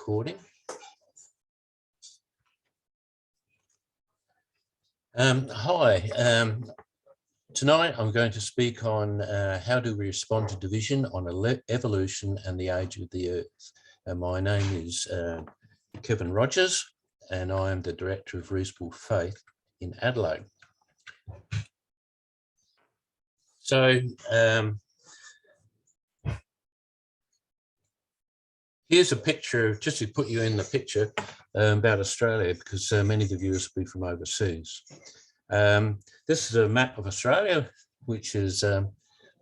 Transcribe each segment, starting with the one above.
recording. Hi, tonight I'm going to speak on how do we respond to division on evolution and the age of the Earth. My name is Kevin Rogers, and I am the Director of Reasonable Faith in Adelaide. So here's a picture, just to put you in the picture, about Australia, because many of the viewers will be from overseas. This is a map of Australia, which is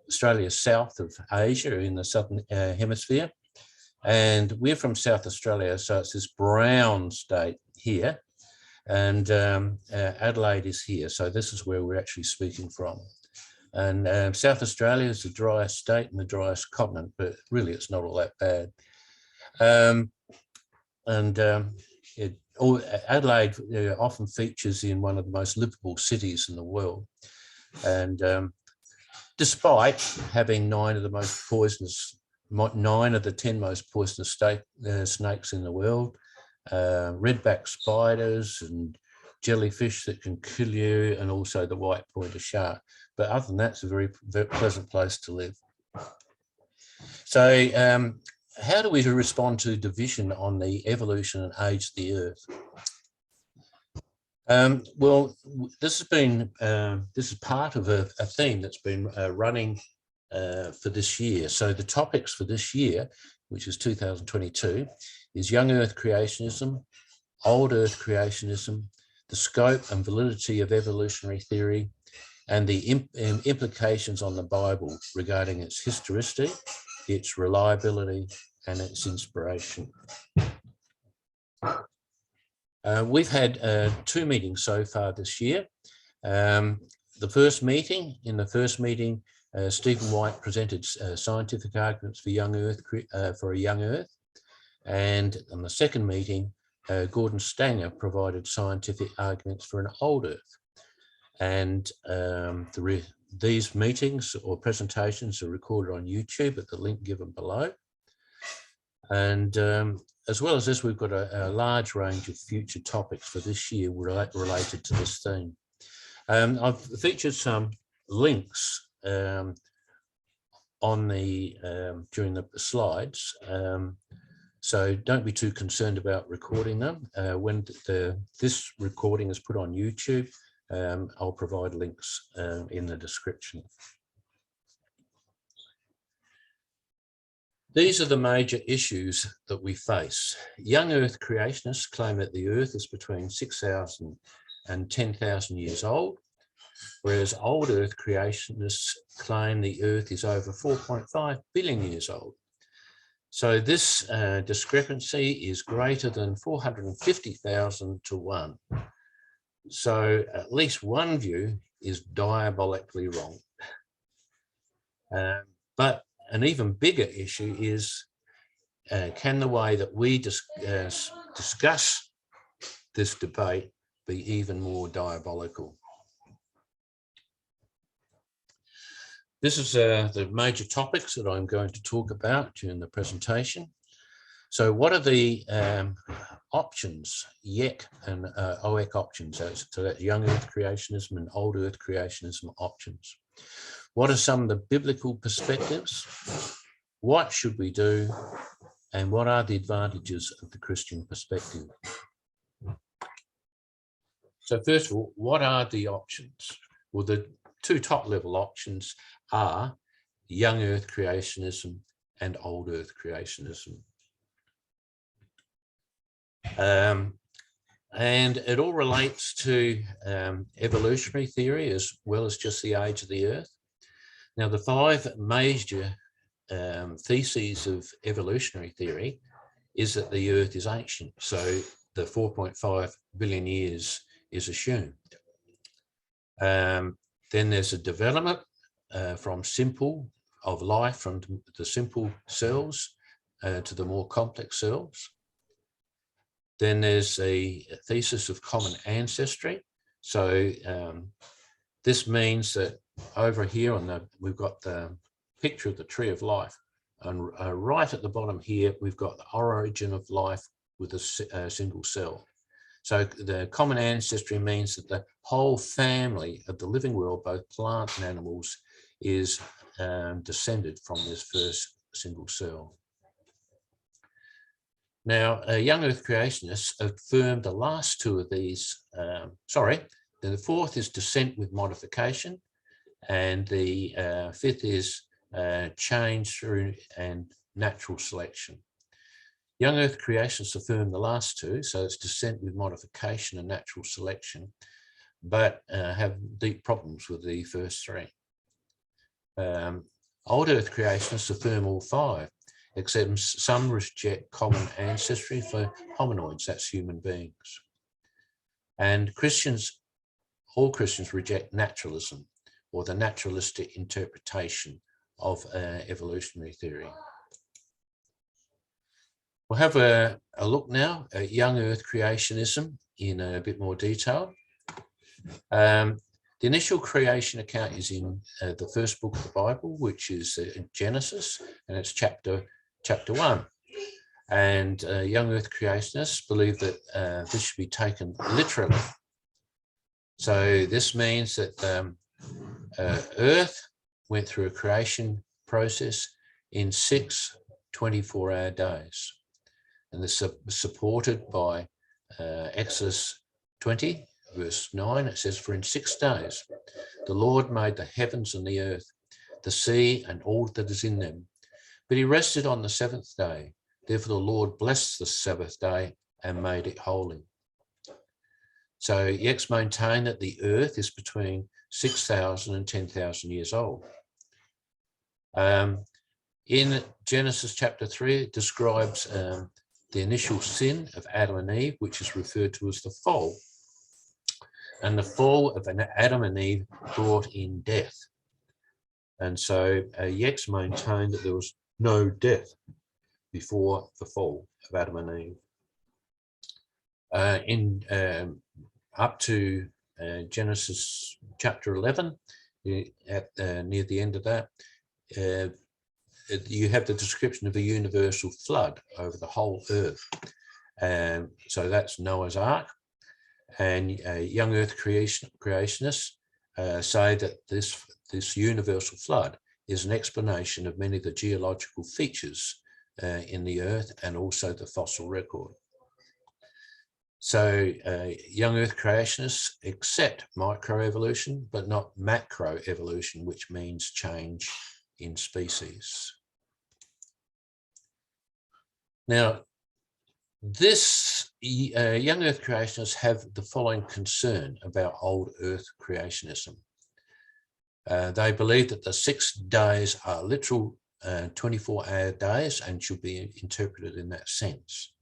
Australia south of Asia in the southern hemisphere. And we're from South Australia, so it's this brown state here. And Adelaide is here, so this is where we're actually speaking from. And South Australia is the driest state and the driest continent, but really it's not all that bad. Adelaide often features in one of the most livable cities in the world. And despite having 9 of the 10 most poisonous snakes in the world, redback spiders and jellyfish that can kill you, and also the white pointer shark. But other than that, it's a very, very pleasant place to live. So how do we respond to division on the evolution and age of the Earth? Well, this is part of a theme that's been running for this year. So the topics for this year, which is 2022, is young Earth creationism, old Earth creationism, the scope and validity of evolutionary theory, and the implications on the Bible regarding its historicity, its reliability, and its inspiration. We've had 2 meetings so far this year. In the first meeting, Stephen White presented scientific arguments for young Earth, for a young Earth, and in the second meeting, Gordon Stanger provided scientific arguments for an old Earth. And these meetings or presentations are recorded on YouTube at the link given below. And as well as this, we've got a large range of future topics for this year related to this theme. I've featured some links on during the slides, so don't be too concerned about recording them. When this recording is put on YouTube, I'll provide links in the description. These are the major issues that we face. Young Earth creationists claim that the Earth is between 6,000 and 10,000 years old, whereas old Earth creationists claim the Earth is over 4.5 billion years old. So this discrepancy is greater than 450,000 to 1. So at least one view is diabolically wrong. But an even bigger issue is, can the way that we discuss this debate be even more diabolical? This is the major topics that I'm going to talk about during the presentation. So what are the options, YEC and OEC options? So that's young Earth creationism and old Earth creationism options. What are some of the biblical perspectives? What should we do? And what are the advantages of the Christian perspective? So first of all, what are the options? Well, the 2 top-level options are young Earth creationism and old Earth creationism. And it all relates to evolutionary theory as well as just the age of the Earth. Now, the 5 major theses of evolutionary theory is that the Earth is ancient, so the 4.5 billion years is assumed. Then there's a development from the simple cells to the more complex cells. Then there's a thesis of common ancestry. So this means that over here we've got the picture of the tree of life And right at the bottom here, we've got the origin of life with a single cell. So the common ancestry means that the whole family of the living world, both plant and animals, is descended from this first single cell. Now, young Earth creationists affirmed the last two of these, the fourth is descent with modification, and the fifth is change through and natural selection. Young Earth creationists affirm the last two, so it's descent with modification and natural selection, but have deep problems with the first three. Old Earth creationists affirm all five, except some reject common ancestry for hominoids, that's human beings. And all Christians reject naturalism, or the naturalistic interpretation of evolutionary theory. We'll have a look now at young Earth creationism in a bit more detail. The initial creation account is in the first book of the Bible, which is Genesis, and it's chapter 1. And young Earth creationists believe that this should be taken literally. So this means that Earth went through a creation process in 6 24-hour days. And this is supported by Exodus 20, verse 9. It says, "For in 6 days the Lord made the heavens and the earth, the sea and all that is in them. But he rested on the 7th day. Therefore the Lord blessed the Sabbath day and made it holy." So YECs maintain that the earth is between 6,000 and 10,000 years old. In Genesis chapter 3, it describes the initial sin of Adam and Eve, which is referred to as the fall. And the fall of Adam and Eve brought in death. And so YECs maintain that there was no death before the fall of Adam and Eve. Up to Genesis chapter 11, near the end of that, you have the description of a universal flood over the whole earth. So that's Noah's Ark. And young Earth creationists say that this universal flood is an explanation of many of the geological features in the earth and also the fossil record. So young Earth creationists accept microevolution, but not macroevolution, which means change in species. Now, this young Earth creationists have the following concern about old Earth creationism. They believe that the 6 days are literal 24-hour days and should be interpreted in that sense.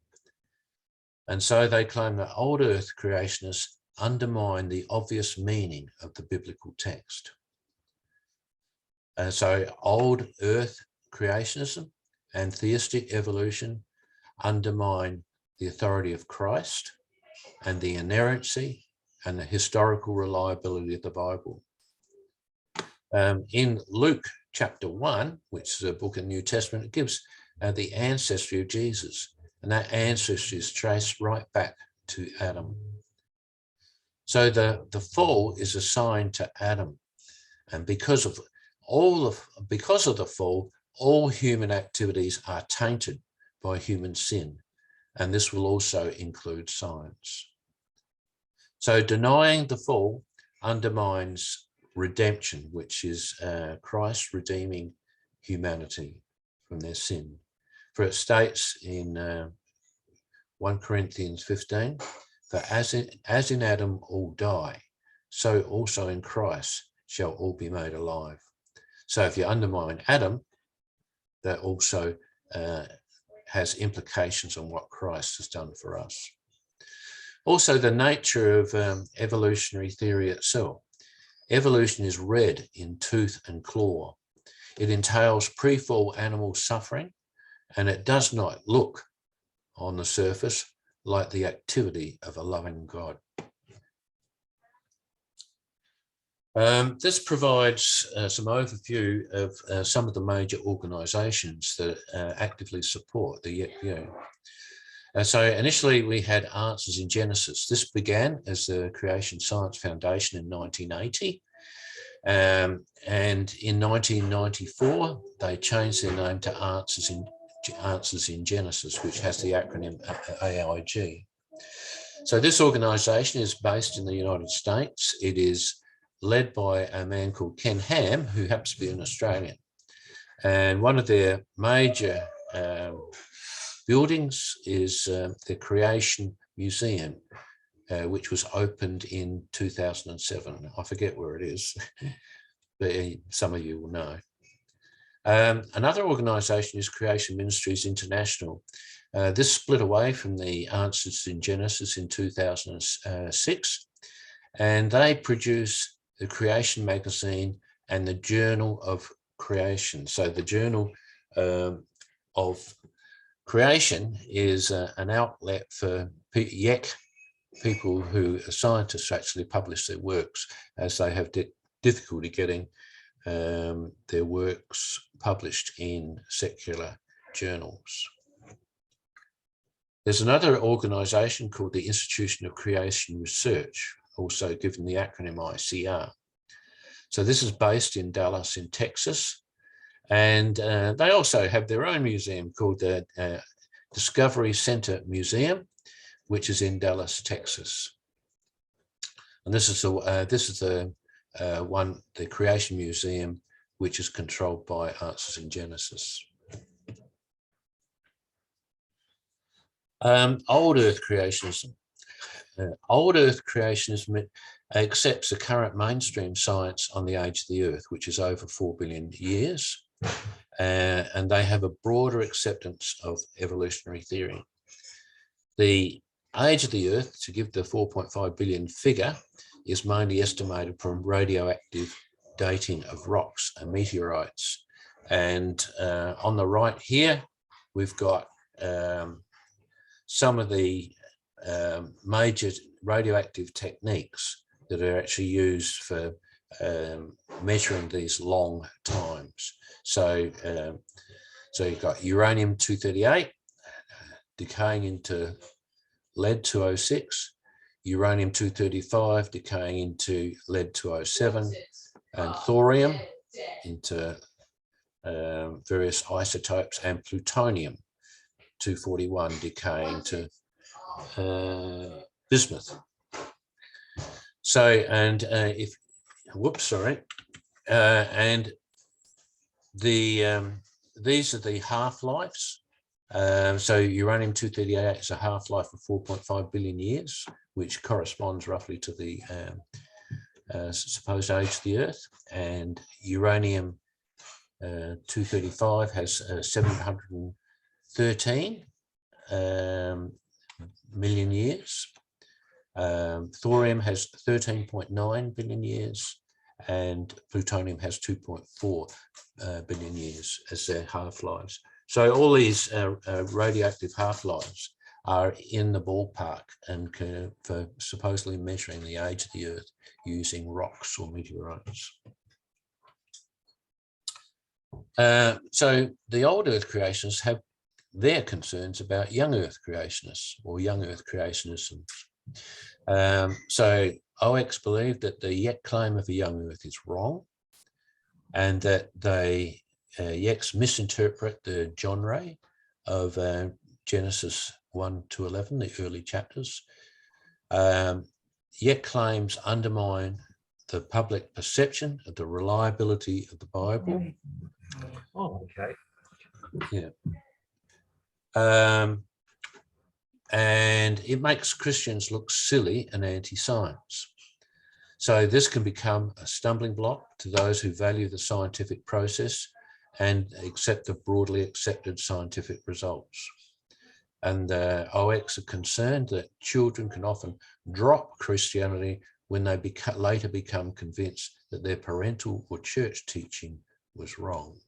And so they claim that old Earth creationists undermine the obvious meaning of the biblical text. So old Earth creationism and theistic evolution undermine the authority of Christ and the inerrancy and the historical reliability of the Bible. In Luke chapter 1, which is a book in the New Testament, it gives the ancestry of Jesus, and that ancestry is traced right back to Adam. So the fall is assigned to Adam, and because of the fall, all human activities are tainted by human sin, and this will also include science. So denying the fall undermines redemption, which is Christ redeeming humanity from their sin. For it states in 1 Corinthians 15, "For as in Adam all die, so also in Christ shall all be made alive." So if you undermine Adam, that also has implications on what Christ has done for us. Also, the nature of evolutionary theory itself. Evolution is red in tooth and claw. It entails pre-fall animal suffering, and it does not look on the surface like the activity of a loving God. This provides some overview of some of the major organisations that actively support the YEC view. So initially we had Answers in Genesis. This began as the Creation Science Foundation in 1980. And in 1994, they changed their name to Answers in Genesis, which has the acronym AIG. So this organisation is based in the United States. It is led by a man called Ken Ham, who happens to be an Australian. And one of their major buildings is the Creation Museum, which was opened in 2007. I forget where it is, but some of you will know. Another organisation is Creation Ministries International. This split away from the Answers in Genesis in 2006, and they produce the Creation magazine and the Journal of Creation. So the Journal of Creation is an outlet for YEC people who are scientists actually publish their works, as they have difficulty getting their works published in secular journals. There's another organisation called the Institution of Creation Research, also given the acronym ICR. So this is based in Dallas in Texas, and they also have their own museum called the Discovery Center Museum, which is in Dallas, Texas. And this is the Creation Museum, which is controlled by Answers in Genesis. Old Earth Creationism. Old Earth Creationism accepts the current mainstream science on the age of the Earth, which is over 4 billion years, and they have a broader acceptance of evolutionary theory. The age of the Earth, to give the 4.5 billion figure, is mainly estimated from radioactive dating of rocks and meteorites. And on the right here, we've got some of the major radioactive techniques that are actually used for measuring these long times. So, you've got uranium-238 decaying into lead-206, uranium-235 decaying into lead-207, and thorium into various isotopes, and plutonium-241 decaying to bismuth. So, and and these are the half-lives. So uranium-238 is a half-life of 4.5 billion years, which corresponds roughly to the supposed age of the Earth. And uranium-235 has 713 million years. Thorium has 13.9 billion years, and plutonium has 2.4 billion years as their half-lives. So all these radioactive half-lives are in the ballpark and for supposedly measuring the age of the Earth using rocks or meteorites. So the old Earth creationists have their concerns about young Earth creationists or young Earth creationism. So OECs believe that the YEC claim of a young Earth is wrong, and that they YECs misinterpret the genre of Genesis 1 to 11, the early chapters. YEC claims undermine the public perception of the reliability of the Bible. Oh, okay. Yeah. And it makes Christians look silly and anti-science. So this can become a stumbling block to those who value the scientific process and accept the broadly accepted scientific results. And OECs are concerned that children can often drop Christianity when they later become convinced that their parental or church teaching was wrong.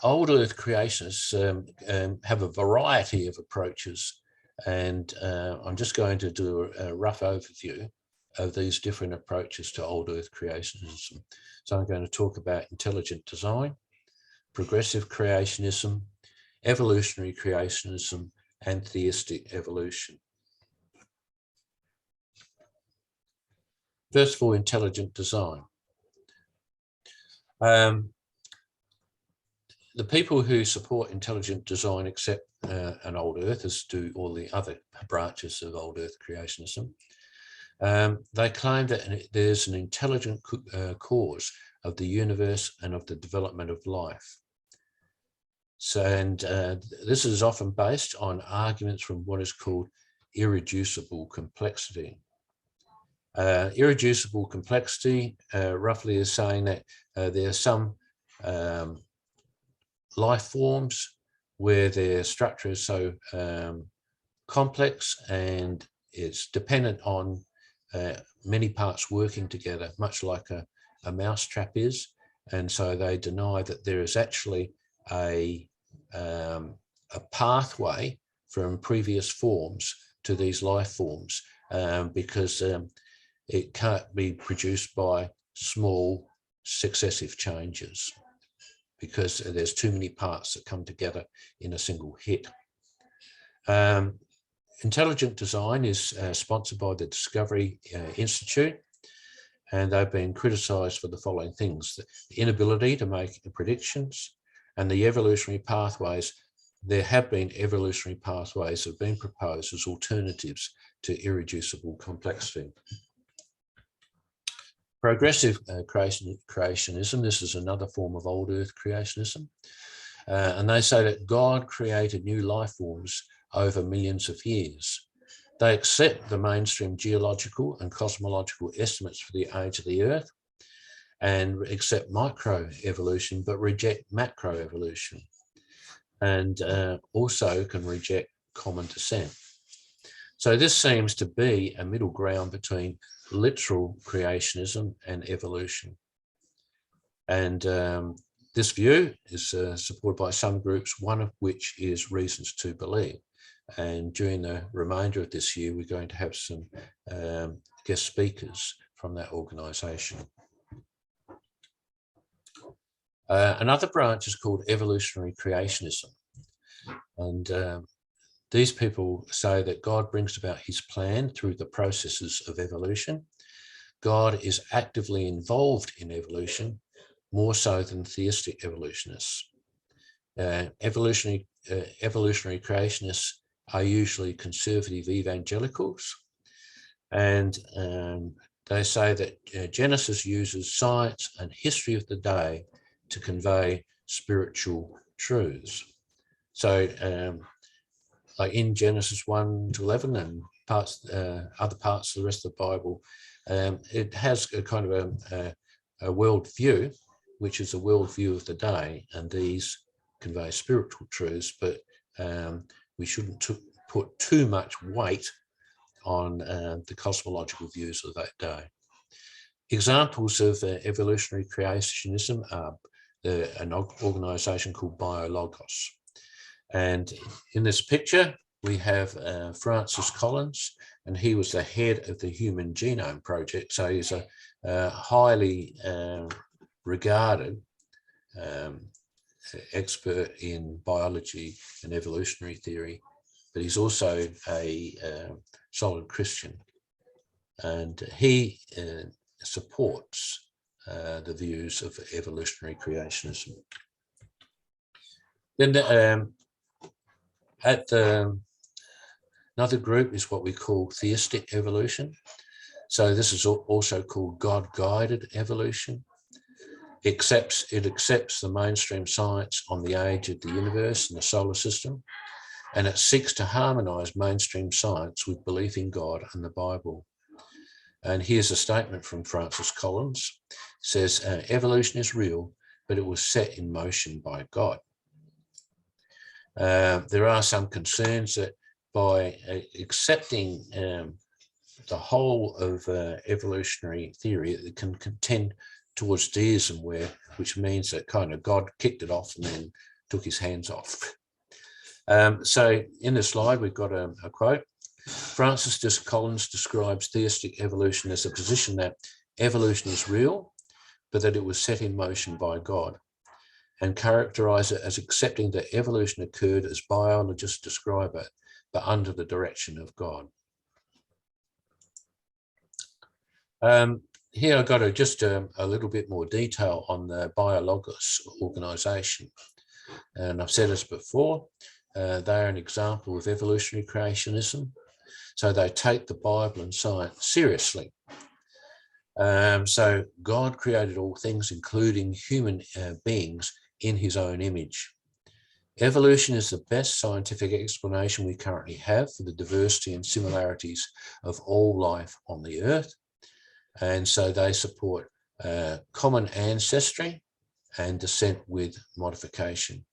Old Earth creationists have a variety of approaches And I'm just going to do a rough overview of these different approaches to old Earth creationism. So I'm going to talk about intelligent design, progressive creationism, evolutionary creationism, and theistic evolution. First of all, intelligent design. The people who support intelligent design accept an old Earth, as do all the other branches of old Earth creationism. They claim that there's an intelligent cause of the universe and of the development of life. So, and this is often based on arguments from what is called irreducible complexity. Irreducible complexity roughly is saying that there are some life forms where their structure is so complex and it's dependent on many parts working together, much like a mousetrap is. And so they deny that there is actually a pathway from previous forms to these life forms because it can't be produced by small successive changes because there's too many parts that come together in a single hit. Intelligent design is sponsored by the Discovery Institute, and they've been criticised for the following things: the inability to make predictions and the evolutionary pathways. There have been evolutionary pathways that have been proposed as alternatives to irreducible complexity. Progressive creationism, this is another form of old Earth creationism, and they say that God created new life forms over millions of years. They accept the mainstream geological and cosmological estimates for the age of the Earth and accept microevolution, but reject macroevolution, and also can reject common descent. So this seems to be a middle ground between literal creationism and evolution. And this view is supported by some groups, one of which is Reasons to Believe. And during the remainder of this year, we're going to have some guest speakers from that organisation. Another branch is called evolutionary creationism. And these people say that God brings about his plan through the processes of evolution. God is actively involved in evolution, more so than theistic evolutionists. Evolutionary creationists are usually conservative evangelicals, and they say that Genesis uses science and history of the day to convey spiritual truths. So like in Genesis 1 to 11 and other parts of the rest of the Bible, it has a kind of a world view, which is a world view of the day, and these convey spiritual truths, but we shouldn't put too much weight on the cosmological views of that day. Examples of evolutionary creationism are an organisation called BioLogos. And in this picture, we have Francis Collins, and he was the head of the Human Genome Project. So he's a highly regarded expert in biology and evolutionary theory, but he's also a solid Christian, and he supports the views of evolutionary creationism. Then another group is what we call theistic evolution. So this is also called God-guided evolution. It accepts the mainstream science on the age of the universe and the solar system, and it seeks to harmonize mainstream science with belief in God and the Bible. And here's a statement from Francis Collins. It says, evolution is real, but it was set in motion by God. There are some concerns that by accepting the whole of evolutionary theory, it can tend towards deism, which means that kind of God kicked it off and then took his hands off. So in the slide, we've got a quote. Francis Collins describes theistic evolution as a position that evolution is real, but that it was set in motion by God, and characterize it as accepting that evolution occurred as biologists describe it, but under the direction of God. Here I've got just a little bit more detail on the Biologos organization. And I've said this before, they're an example of evolutionary creationism. So they take the Bible and science seriously. So God created all things, including human beings, in his own image. Evolution is the best scientific explanation we currently have for the diversity and similarities of all life on the earth. And so they support common ancestry and descent with modification.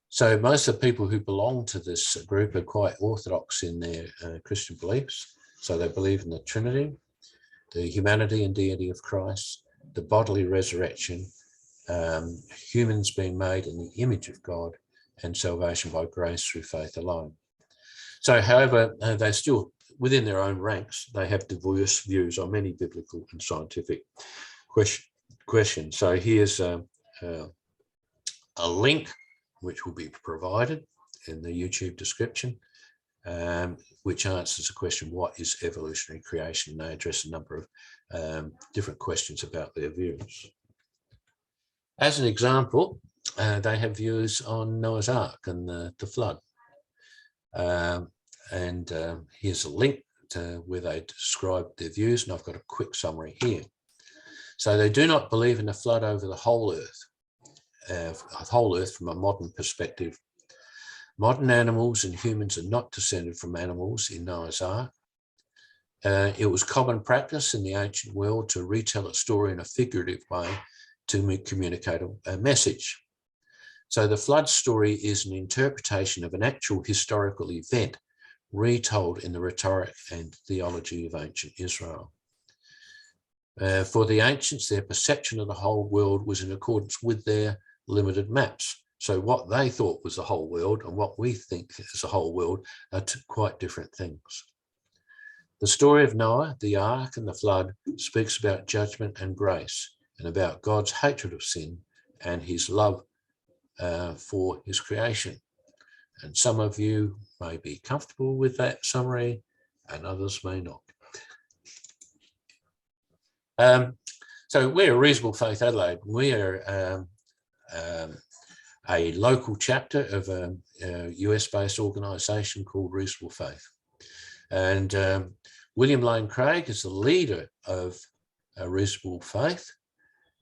So most of the people who belong to this group are quite orthodox in their Christian beliefs. So they believe in the Trinity, the humanity and deity of Christ, the bodily resurrection, humans being made in the image of God, and salvation by grace through faith alone. So, however, they're still within their own ranks. They have diverse views on many biblical and scientific questions. So here's a link which will be provided in the YouTube description, which answers the question, what is evolutionary creation? They address a number of different questions about their views. As an example, they have views on Noah's Ark and the flood. Here's a link to where they describe their views, and I've got a quick summary here. So they do not believe in a flood over the whole earth from a modern perspective. Modern animals and humans are not descended from animals in Noah's Ark. It was common practice in the ancient world to retell a story in a figurative way to communicate a message. So the flood story is an interpretation of an actual historical event retold in the rhetoric and theology of ancient Israel. For the ancients, their perception of the whole world was in accordance with their limited maps. So what they thought was the whole world and what we think is the whole world are quite different things. The story of Noah, the ark, and the flood speaks about judgment and grace, and about God's hatred of sin and his love for his creation. And some of you may be comfortable with that summary and others may not. So we're Reasonable Faith Adelaide. We are a local chapter of a US-based organisation called Reasonable Faith. And William Lane Craig is the leader of Reasonable Faith,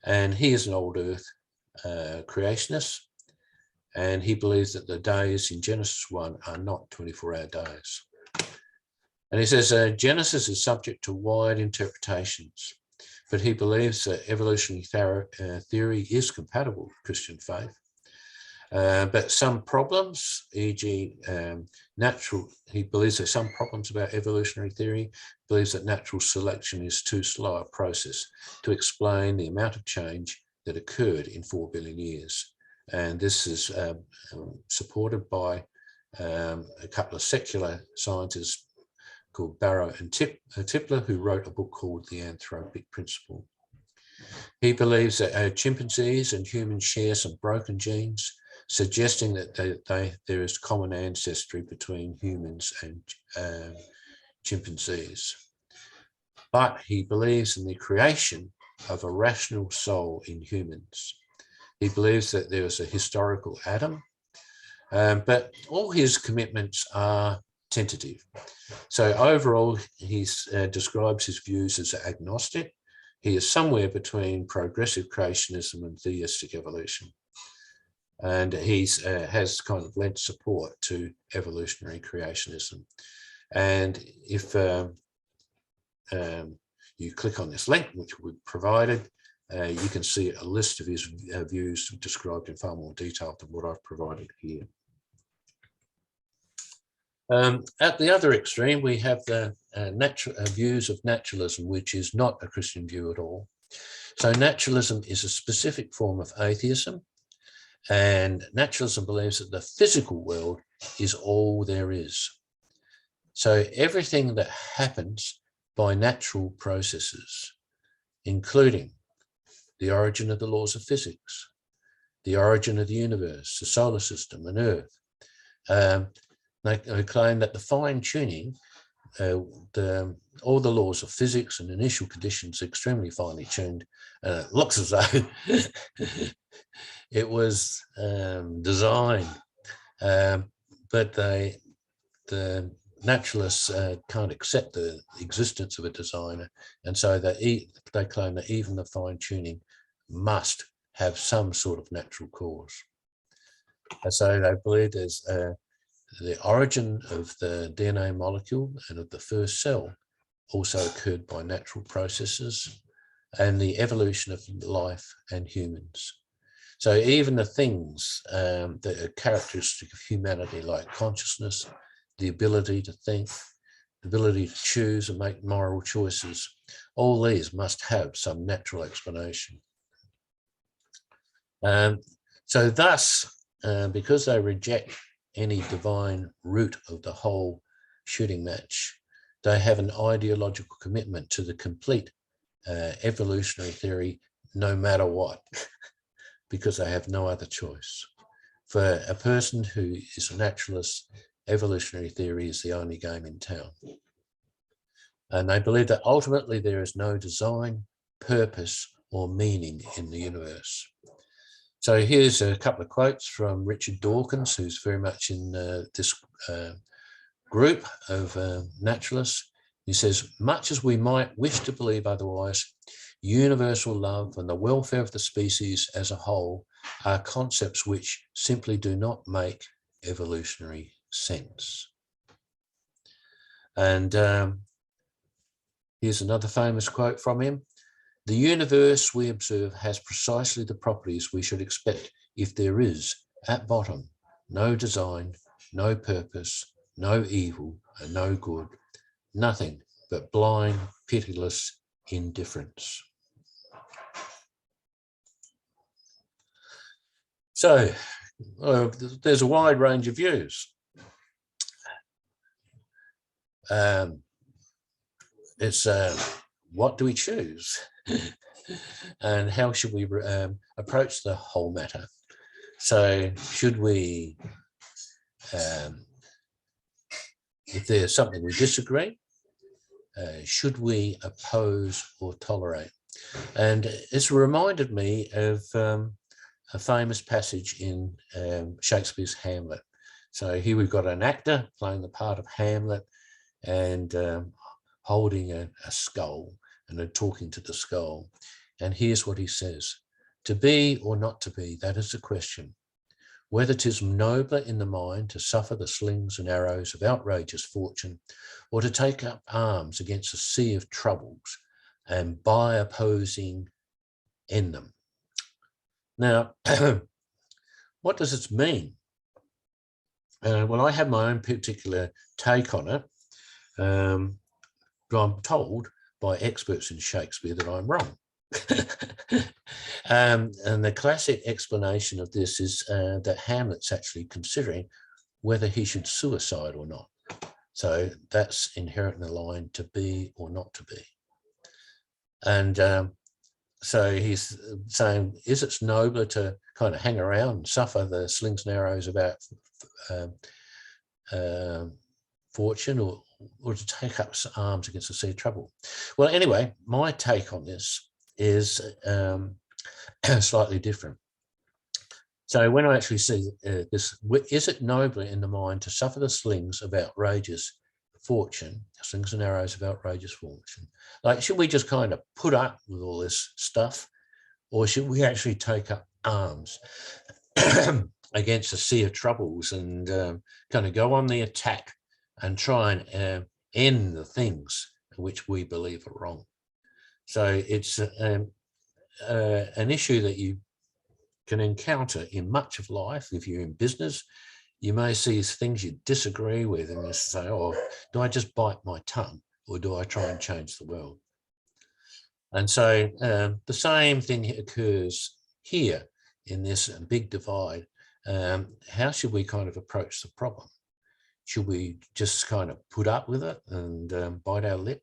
and he is an old earth creationist, and he believes that the days in Genesis 1 are not 24-hour days. And he says Genesis is subject to wide interpretations, but he believes that evolutionary theory is compatible with Christian faith. But some problems, e.g. he believes there's some problems about evolutionary theory, believes that natural selection is too slow a process to explain the amount of change that occurred in 4 billion years. And this is supported by a couple of secular scientists called Barrow and Tipler, who wrote a book called The Anthropic Principle. He believes that chimpanzees and humans share some broken genes, suggesting that there is common ancestry between humans and chimpanzees. But he believes in the creation of a rational soul in humans. He believes that there is a historical Adam, but all his commitments are tentative. So overall, he describes his views as agnostic. He is somewhere between progressive creationism and theistic evolution. And he has kind of lent support to evolutionary creationism. And if you click on this link, which we provided, you can see a list of his views described in far more detail than what I've provided here. At the other extreme, we have the views of naturalism, which is not a Christian view at all. So naturalism is a specific form of atheism, and naturalism believes that the physical world is all there is. So everything that happens by natural processes, including the origin of the laws of physics, the origin of the universe, the solar system and Earth, they claim that the fine-tuning, all the laws of physics and initial conditions are extremely finely tuned. It looks as though it was designed, but the naturalists can't accept the existence of a designer, and so they claim that even the fine-tuning must have some sort of natural cause. And so they believe there's the origin of the DNA molecule and of the first cell also occurred by natural processes, and the evolution of life and humans. So even the things that are characteristic of humanity, like consciousness, the ability to think, the ability to choose and make moral choices, all these must have some natural explanation. So thus, because they reject any divine root of the whole shooting match, they have an ideological commitment to the complete evolutionary theory, no matter what, because they have no other choice. For a person who is a naturalist, evolutionary theory is the only game in town. And they believe that ultimately there is no design, purpose, or meaning in the universe. So here's a couple of quotes from Richard Dawkins, who's very much in this group of naturalists. He says, much as we might wish to believe otherwise, universal love and the welfare of the species as a whole are concepts which simply do not make evolutionary sense. And here's another famous quote from him. The universe we observe has precisely the properties we should expect if there is, at bottom, no design, no purpose, no evil, and no good, nothing but blind, pitiless indifference. So there's a wide range of views. It's what do we choose? And how should we approach the whole matter? So should we, if there's something we disagree, should we oppose or tolerate? And it's reminded me of a famous passage in Shakespeare's Hamlet. So here we've got an actor playing the part of Hamlet and holding a skull and talking to the skull. And here's what he says: to be or not to be, that is the question. Whether 'tis nobler in the mind to suffer the slings and arrows of outrageous fortune, or to take up arms against a sea of troubles and by opposing end them. Now, what does it mean? Well, I have my own particular take on it, but I'm told by experts in Shakespeare that I'm wrong. And the classic explanation of this is that Hamlet's actually considering whether he should suicide or not. So that's inherent in the line, to be or not to be. And so he's saying, is it nobler to kind of hang around and suffer the slings and arrows about fortune, or to take up arms against the sea of trouble? Well, anyway, my take on this is slightly different. So when I actually see this, is it nobler in the mind to suffer the slings of outrageous fortune, slings and arrows of outrageous fortune? Like, should we just kind of put up with all this stuff, or should we actually take up arms against a sea of troubles and kind of go on the attack and try and end the things which we believe are wrong? So it's an issue that you can encounter in much of life. If you're in business, you may see things you disagree with and you say, oh, do I just bite my tongue, or do I try and change the world? And so the same thing occurs here in this big divide. how should we kind of approach the problem? Should we just kind of put up with it and bite our lip,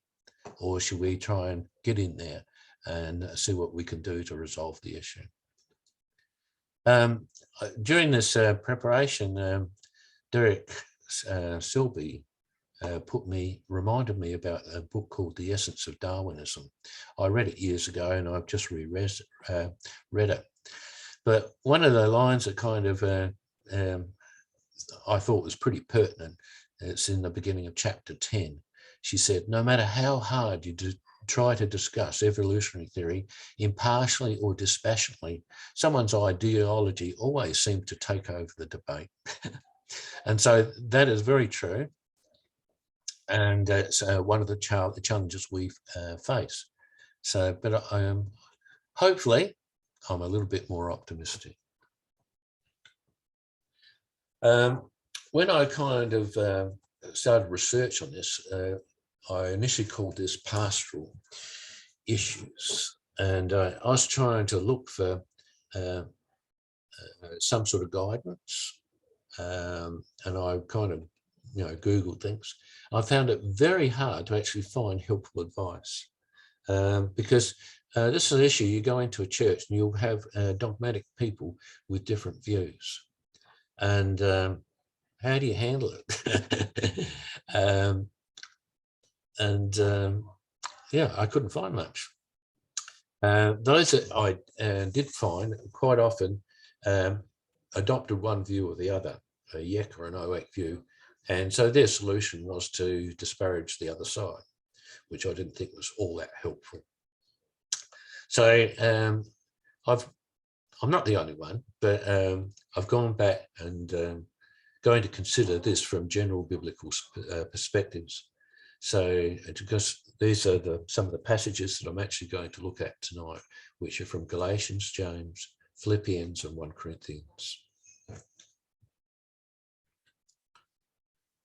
or should we try and get in there and see what we can do to resolve the issue? During this preparation, Derek Silby reminded me about a book called The Essence of Darwinism. I read it years ago and I've just reread it. But one of the lines that kind of I thought was pretty pertinent, it's in the beginning of chapter 10. She said, no matter how hard you try to discuss evolutionary theory impartially or dispassionately, someone's ideology always seems to take over the debate. And so that is very true. And it's one of the challenges we face. So, but hopefully I'm a little bit more optimistic. When I kind of started research on this, I initially called this pastoral issues, and I was trying to look for some sort of guidance, and I kind of, Googled things. I found it very hard to actually find helpful advice, because this is an issue. You go into a church and you'll have dogmatic people with different views, and how do you handle it? Yeah, I couldn't find much. Those that I did find quite often adopted one view or the other, a YEC or an OEC view, and so their solution was to disparage the other side, which I didn't think was all that helpful. So I'm not the only one, but I've gone back and going to consider this from general biblical perspectives. So because these are some of the passages that I'm actually going to look at tonight, which are from Galatians, James, Philippians, and 1 Corinthians.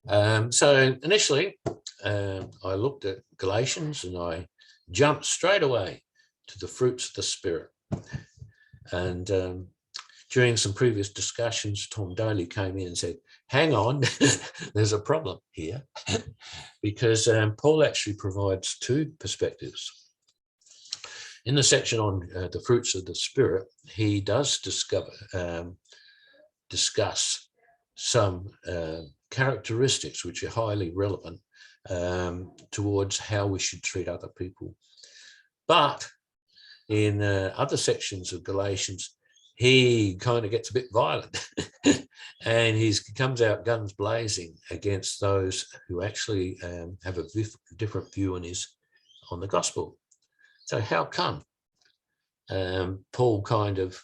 So initially, I looked at Galatians and I jumped straight away to the fruits of the Spirit. And during some previous discussions, Tom Daly came in and said, hang on, there's a problem here, because Paul actually provides two perspectives. In the section on the fruits of the Spirit, he does discuss some characteristics which are highly relevant towards how we should treat other people. But in other sections of Galatians, he kind of gets a bit violent and he comes out guns blazing against those who actually have a different view on the gospel. So how come? Paul kind of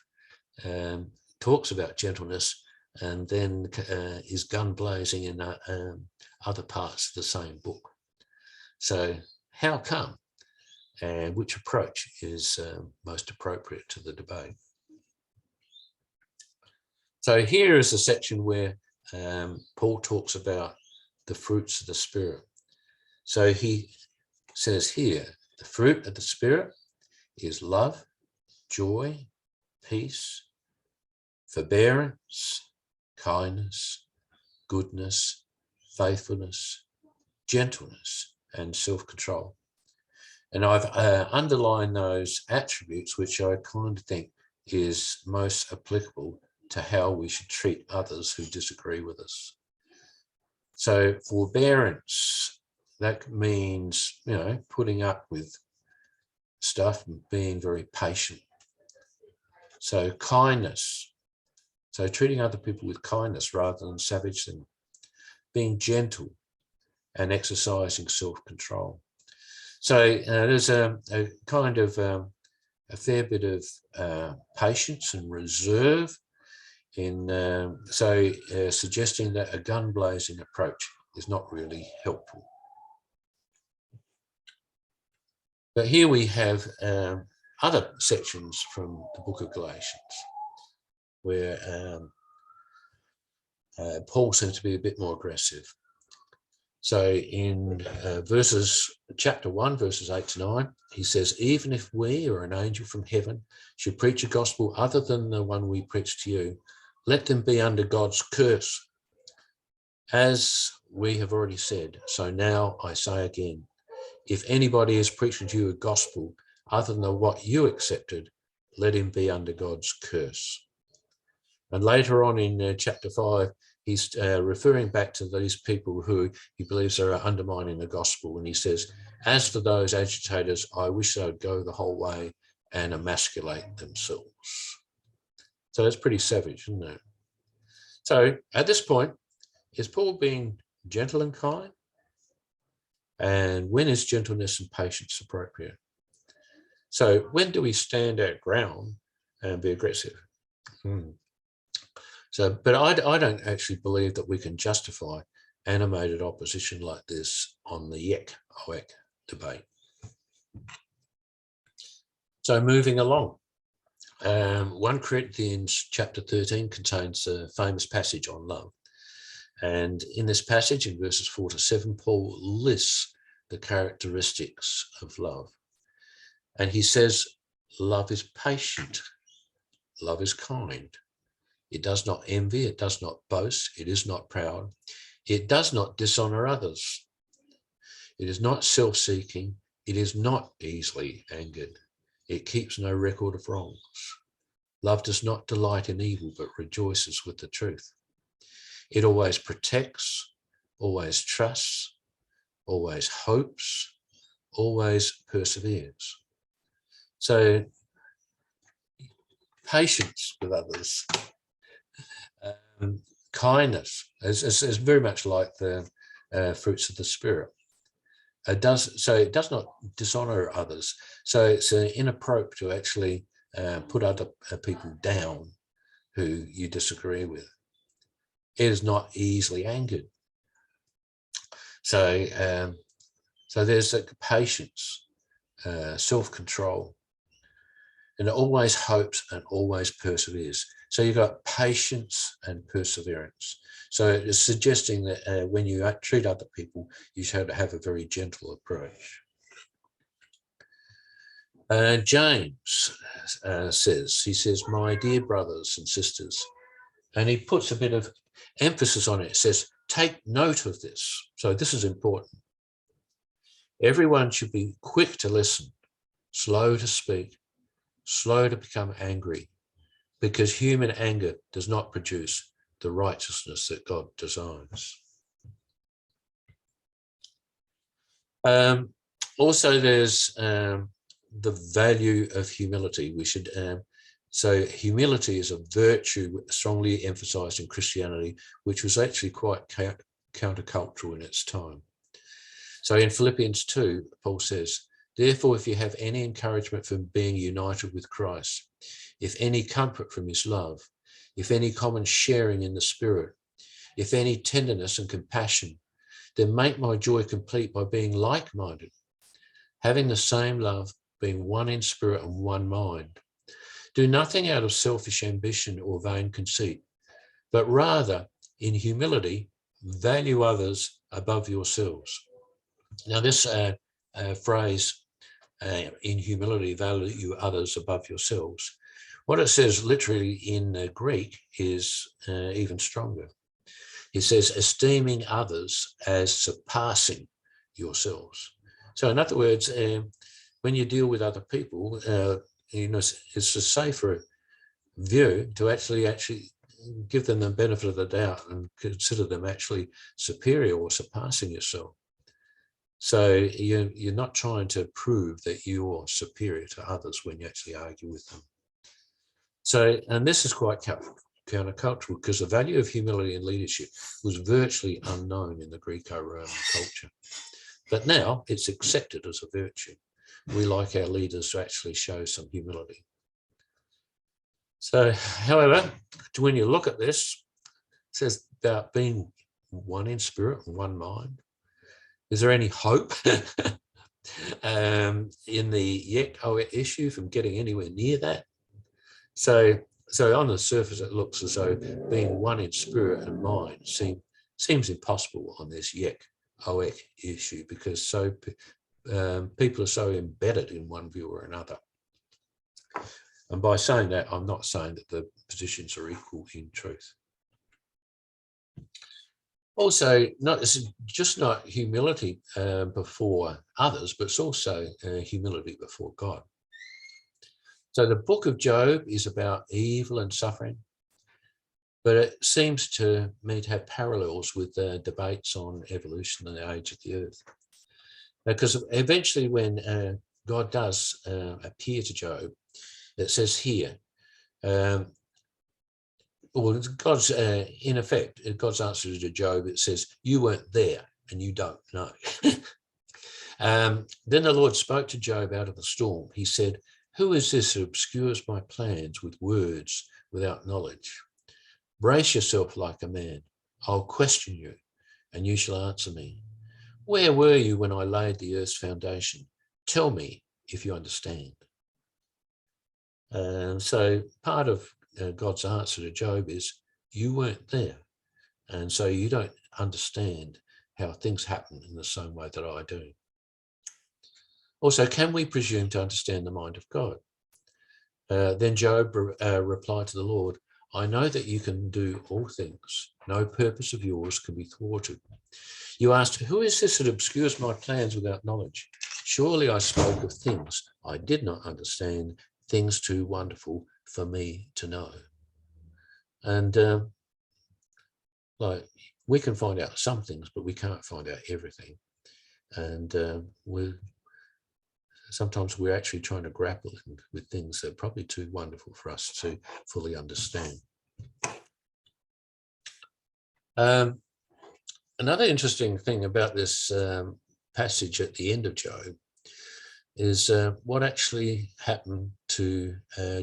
talks about gentleness and then is gun blazing in other parts of the same book. So how come? And which approach is most appropriate to the debate? So here is a section where Paul talks about the fruits of the Spirit. So he says here, the fruit of the Spirit is love, joy, peace, forbearance, kindness, goodness, faithfulness, gentleness, and self-control. And I've underlined those attributes which I kind of think is most applicable to how we should treat others who disagree with us. So forbearance, that means, putting up with stuff and being very patient. So kindness, so treating other people with kindness rather than savage them. Being gentle and exercising self-control. So there's a kind of a fair bit of patience and reserve in suggesting that a gun blazing approach is not really helpful. But here we have other sections from the book of Galatians where Paul seems to be a bit more aggressive. So in chapter 1, verses 8 to 9, he says, even if we or an angel from heaven should preach a gospel other than the one we preach to you, let them be under God's curse. As we have already said, so now I say again, if anybody is preaching to you a gospel other than what you accepted, let him be under God's curse. And later on in chapter 5, he's referring back to these people who he believes are undermining the gospel. And he says, as for those agitators, I wish they would go the whole way and emasculate themselves. So that's pretty savage, isn't it? So at this point, is Paul being gentle and kind? And when is gentleness and patience appropriate? So when do we stand our ground and be aggressive? So, but I don't actually believe that we can justify animated opposition like this on the YEC, OEC debate. So moving along, 1 Corinthians chapter 13 contains a famous passage on love. And in this passage, in verses 4 to 7, Paul lists the characteristics of love. And he says, love is patient, love is kind. It does not envy, it does not boast, it is not proud, it does not dishonor others. It is not self-seeking, it is not easily angered. It keeps no record of wrongs. Love does not delight in evil, but rejoices with the truth. It always protects, always trusts, always hopes, always perseveres. So, patience with others, kindness is very much like the fruits of the Spirit. It does not dishonor others. So it's inappropriate to actually put other people down who you disagree with. It is not easily angered. So there's patience, self-control, and it always hopes and always perseveres. So you've got patience and perseverance. So it is suggesting that when you treat other people, you should have a very gentle approach. James says, my dear brothers and sisters, and he puts a bit of emphasis on it. It says, take note of this. So this is important. Everyone should be quick to listen, slow to speak, slow to become angry, because human anger does not produce the righteousness that God desires. Also, there's the value of humility. We should so humility is a virtue strongly emphasized in Christianity, which was actually quite countercultural in its time. So in Philippians 2, Paul says, therefore, if you have any encouragement from being united with Christ, if any comfort from his love, if any common sharing in the Spirit, if any tenderness and compassion, then make my joy complete by being like-minded, having the same love, being one in spirit and one mind. Do nothing out of selfish ambition or vain conceit, but rather in humility, value others above yourselves. Now this phrase, in humility, value others above yourselves. What it says literally in Greek is even stronger. It says, esteeming others as surpassing yourselves. So in other words, when you deal with other people, it's a safer view to actually give them the benefit of the doubt and consider them actually superior or surpassing yourself. So you're not trying to prove that you're superior to others when you actually argue with them. So, and this is quite countercultural because the value of humility in leadership was virtually unknown in the Greco-Roman culture. But now it's accepted as a virtue. We like our leaders to actually show some humility. So, however, when you look at this, it says about being one in spirit and one mind. Is there any hope in the YEC issue from getting anywhere near that? So on the surface, it looks as though being one in spirit and mind seems impossible on this YEC OEC issue because people are so embedded in one view or another. And by saying that, I'm not saying that the positions are equal in truth. Also, it's just not humility before others, but it's also humility before God. So the book of Job is about evil and suffering, but it seems to me to have parallels with debates on evolution and the age of the earth. Because eventually when God does appear to Job, it says here, well, God's, in effect, God's answer to Job, it says, you weren't there and you don't know. Then the Lord spoke to Job out of the storm. He said, who is this who obscures my plans with words without knowledge? Brace yourself like a man. I'll question you and you shall answer me. Where were you when I laid the earth's foundation? Tell me if you understand. So part of God's answer to Job is you weren't there. And so you don't understand how things happen in the same way that I do. Also, can we presume to understand the mind of God? Then Job replied to the Lord, I know that you can do all things. No purpose of yours can be thwarted. You asked, who is this that obscures my plans without knowledge? Surely I spoke of things I did not understand, things too wonderful for me to know. And like we can find out some things, but we can't find out everything. And sometimes we're actually trying to grapple with things that are probably too wonderful for us to fully understand. Another interesting thing about this passage at the end of Job is what actually happened to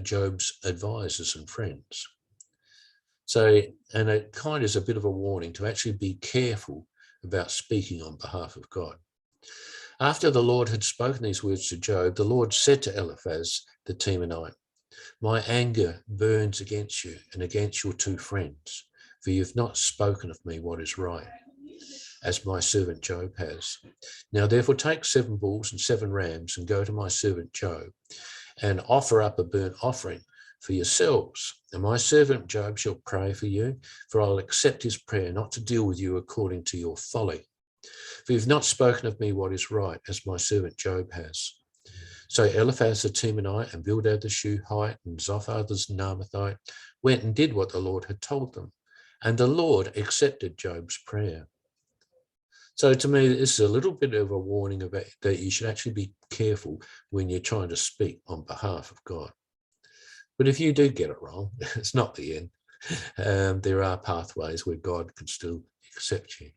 Job's advisors and friends. So, and it kind of is a bit of a warning to actually be careful about speaking on behalf of God. After the Lord had spoken these words to Job, the Lord said to Eliphaz the Temanite, my anger burns against you and against your two friends, for you've not spoken of me what is right, as my servant Job has. Now therefore take 7 bulls and 7 rams and go to my servant Job and offer up a burnt offering for yourselves. And my servant Job shall pray for you, for I'll accept his prayer not to deal with you according to your folly. For you've not spoken of me what is right, as my servant Job has. So Eliphaz the Temanite and Bildad the Shuhite and Zophar the Naamathite went and did what the Lord had told them. And the Lord accepted Job's prayer. So to me, this is a little bit of a warning about that you should actually be careful when you're trying to speak on behalf of God. But if you do get it wrong, it's not the end. There are pathways where God can still accept you.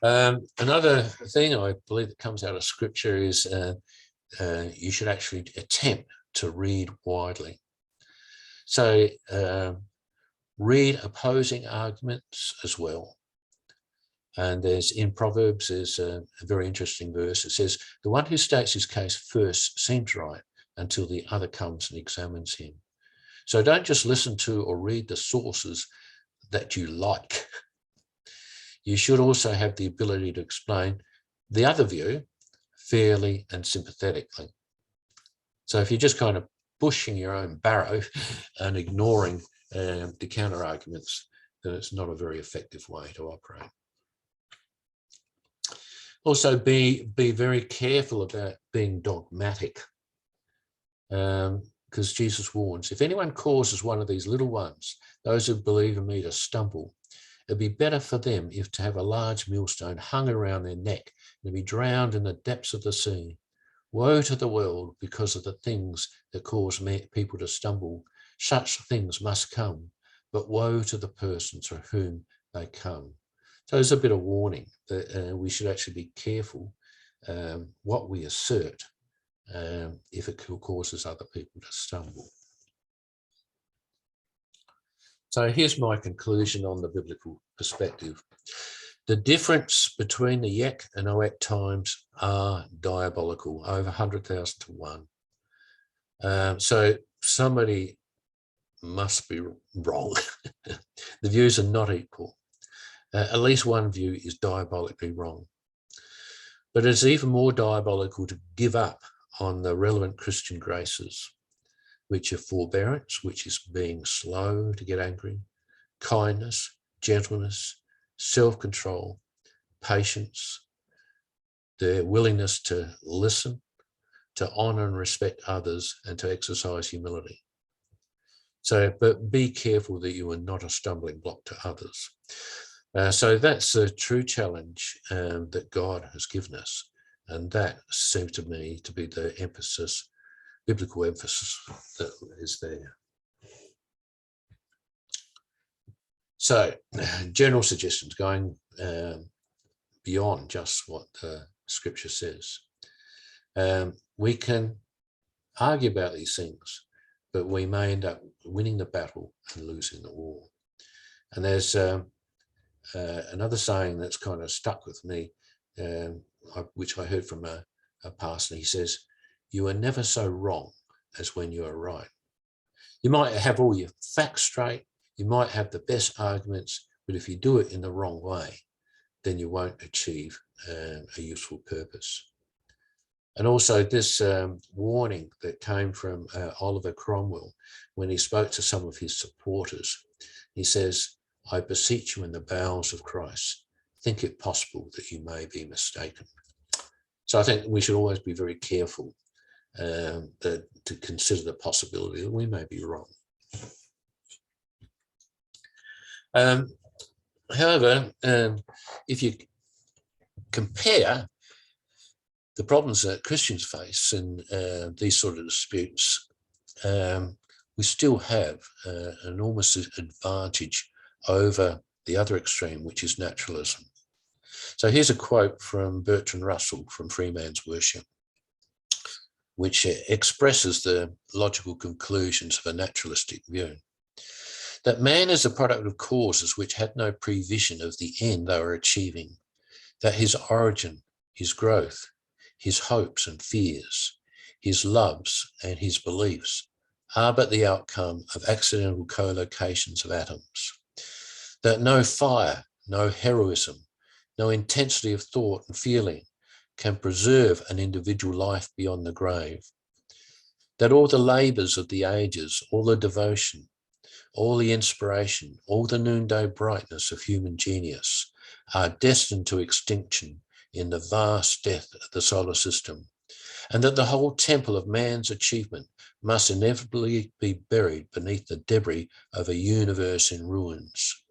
Another thing I believe that comes out of scripture is you should actually attempt to read widely. So read opposing arguments as well. And there's in Proverbs, there's a very interesting verse. It says, the one who states his case first seems right until the other comes and examines him. So don't just listen to or read the sources that you like. You should also have the ability to explain the other view fairly and sympathetically. So if you're just kind of pushing your own barrow and ignoring the counter arguments, then it's not a very effective way to operate. Also, be very careful about being dogmatic, because Jesus warns, if anyone causes one of these little ones, those who believe in me, to stumble, it'd be better for them if to have a large millstone hung around their neck and to be drowned in the depths of the sea. Woe to the world because of the things that cause people to stumble. Such things must come, but woe to the person through whom they come. So there's a bit of warning that we should actually be careful what we assert if it causes other people to stumble. So here's my conclusion on the biblical perspective. The difference between the YEC and OEC times are diabolical, over 100,000 to 1. So somebody must be wrong. The views are not equal. At least one view is diabolically wrong. But it's even more diabolical to give up on the relevant Christian graces, which are forbearance, which is being slow to get angry, kindness, gentleness, self-control, patience, their willingness to listen, to honour and respect others, and to exercise humility. So, but be careful that you are not a stumbling block to others. So that's a true challenge that God has given us. And that seems to me to be the emphasis, biblical emphasis that is there. So general suggestions going beyond just what the scripture says. We can argue about these things, but we may end up winning the battle and losing the war. And there's another saying that's kind of stuck with me, which I heard from a pastor. He says, "You are never so wrong as when you are right." You might have all your facts straight, you might have the best arguments, but if you do it in the wrong way, then you won't achieve a useful purpose. And also this warning that came from Oliver Cromwell when he spoke to some of his supporters. He says, "I beseech you in the bowels of Christ, think it possible that you may be mistaken." So I think we should always be very careful to consider the possibility that we may be wrong. However, if you compare the problems that Christians face in these sort of disputes, we still have an enormous advantage over the other extreme, which is naturalism. So here's a quote from Bertrand Russell from Free Man's Worship, which expresses the logical conclusions of a naturalistic view. That man is a product of causes which had no prevision of the end they were achieving, that his origin, his growth, his hopes and fears, his loves and his beliefs are but the outcome of accidental co-locations of atoms, that no fire, no heroism, no intensity of thought and feeling can preserve an individual life beyond the grave, that all the labours of the ages, all the devotion, all the inspiration, all the noonday brightness of human genius are destined to extinction in the vast death of the solar system, and that the whole temple of man's achievement must inevitably be buried beneath the debris of a universe in ruins.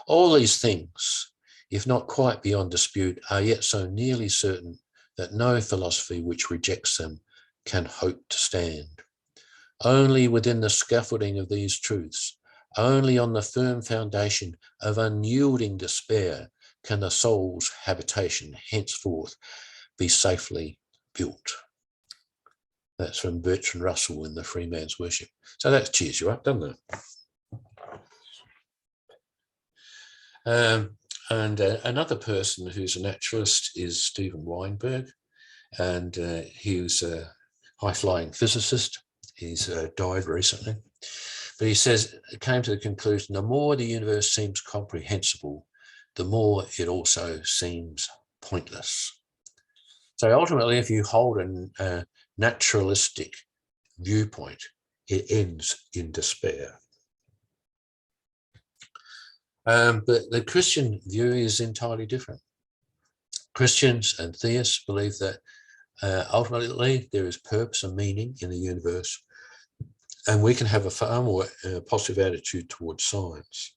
All these things, if not quite beyond dispute, are yet so nearly certain that no philosophy which rejects them can hope to stand. Only within the scaffolding of these truths, only on the firm foundation of unyielding despair can the soul's habitation henceforth be safely built. That's from Bertrand Russell in the Free Man's Worship. So that cheers you up, doesn't it? Another person who's a naturalist is Steven Weinberg, and he was a high-flying physicist. He's died recently. But he says, it came to the conclusion, the more the universe seems comprehensible, the more it also seems pointless. So ultimately, if you hold a naturalistic viewpoint, it ends in despair. But the Christian view is entirely different. Christians and theists believe that ultimately there is purpose and meaning in the universe, and we can have a far more positive attitude towards science.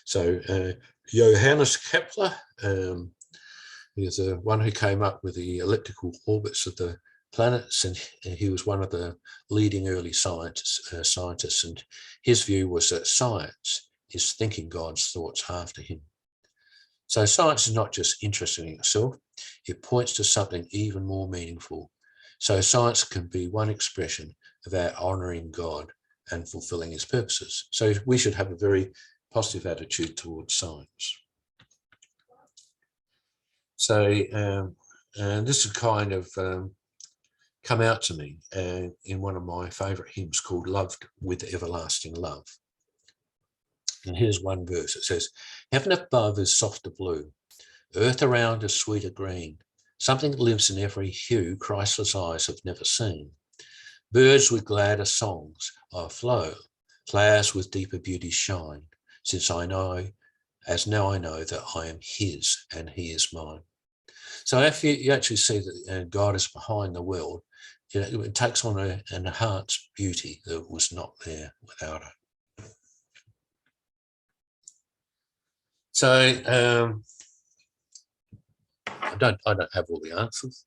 So Johannes Kepler is the one who came up with the elliptical orbits of the planets, and he was one of the leading early scientists, and his view was that science is thinking God's thoughts after him. So science is not just interesting in itself, it points to something even more meaningful. So science can be one expression of our honouring God and fulfilling his purposes. So we should have a very positive attitude towards science. So and this has kind of come out to me in one of my favourite hymns called Loved with Everlasting Love. And here's one verse. It says, heaven above is softer blue, earth around is sweeter green, something that lives in every hue Christless eyes have never seen. Birds with gladder songs I flow, flowers with deeper beauty shine, since I know, as now I know that I am his and he is mine. So if you actually see that God is behind the world, it takes on an enhanced beauty that was not there without it. So I don't have all the answers.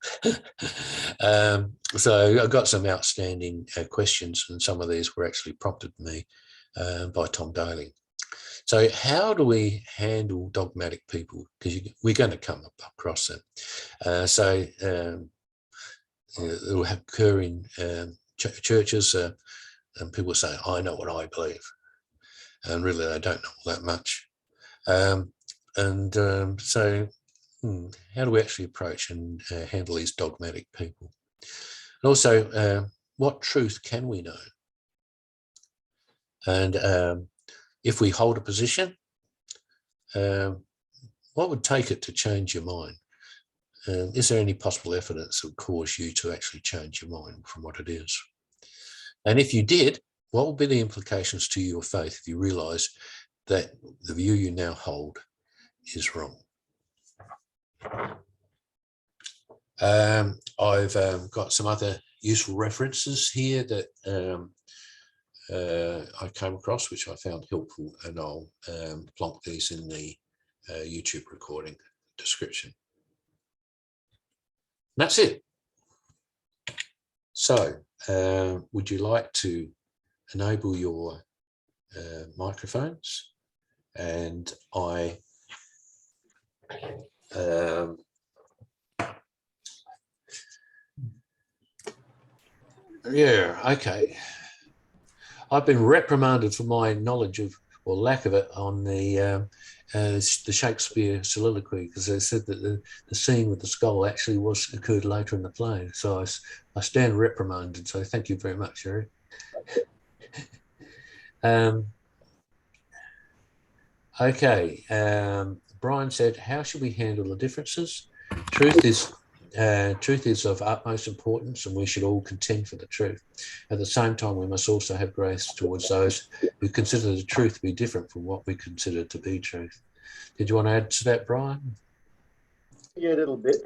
So I've got some outstanding questions, and some of these were actually prompted me by Tom Daly. So how do we handle dogmatic people? Because we're going to come across them. It will occur in churches, and people say, I know what I believe. And really, they don't know all that much. So how do we actually approach and handle these dogmatic people? And also, what truth can we know? And if we hold a position, what would take it to change your mind? Is there any possible evidence that would cause you to actually change your mind from what it is? And if you did, what would be the implications to your faith if you realise that the view you now hold is wrong? I've got some other useful references here that I came across, which I found helpful, and I'll plonk these in the YouTube recording description. That's it. So would you like to enable your microphones? And yeah, okay. I've been reprimanded for my knowledge of, or lack of it, on the Shakespeare soliloquy, because they said that the scene with the skull actually occurred later in the play. So I stand reprimanded. So thank you very much, Eric. Okay. Brian said, how should we handle the differences? Truth is of utmost importance, and we should all contend for the truth. At the same time, we must also have grace towards those who consider the truth to be different from what we consider to be truth. Did you want to add to that, Brian? Yeah, a little bit.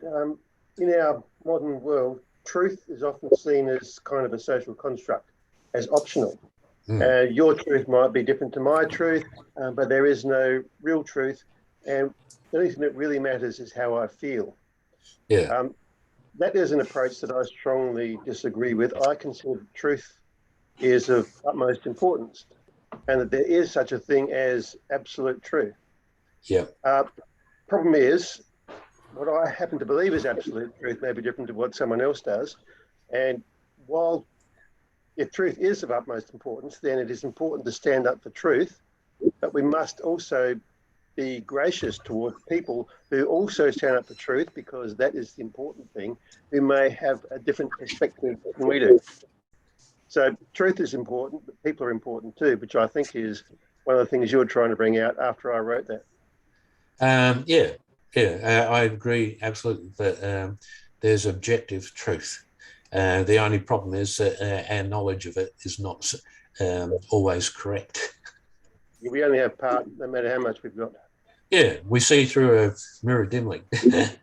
In our modern world, truth is often seen as kind of a social construct, as optional. Your truth might be different to my truth, but there is no real truth. And the only thing that really matters is how I feel. Yeah. That is an approach that I strongly disagree with. I consider truth is of utmost importance, and that there is such a thing as absolute truth. Yeah. Problem is, what I happen to believe is absolute truth may be different to what someone else does. And while if truth is of utmost importance, then it is important to stand up for truth, but we must also be gracious towards people who also stand up for truth, because that is the important thing, who may have a different perspective than we do. So truth is important, but people are important too, which I think is one of the things you're trying to bring out after I wrote that. I agree absolutely that there's objective truth. The only problem is that our knowledge of it is not always correct. We only have part, no matter how much we've got. Yeah, we see through a mirror dimly. And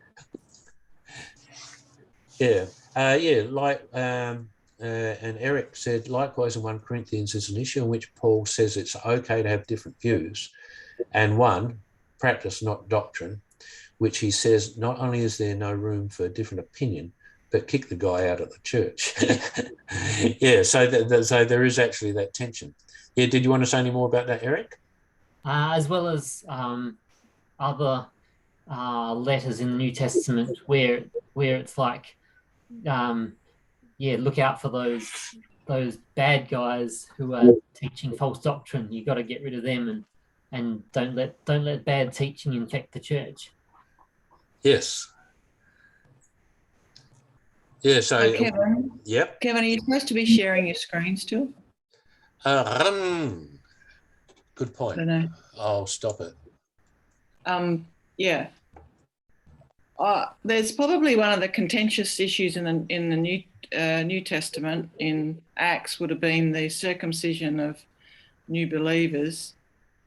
Eric said, likewise in 1 Corinthians is an issue in which Paul says it's okay to have different views, and one, practice not doctrine, which he says not only is there no room for a different opinion, but kick the guy out of the church. Yeah, so there is actually that tension. Yeah, did you want to say any more about that, Eric? As well as other letters in the New Testament where it's like, look out for those bad guys who are teaching false doctrine. You got to get rid of them, and don't let bad teaching infect the church. Yes. Yeah. So Kevin. Yep. Kevin, are you supposed to be sharing your screen still? Good point. I don't know. I'll stop it. Yeah. There's probably one of the contentious issues in the New Testament in Acts would have been the circumcision of new believers,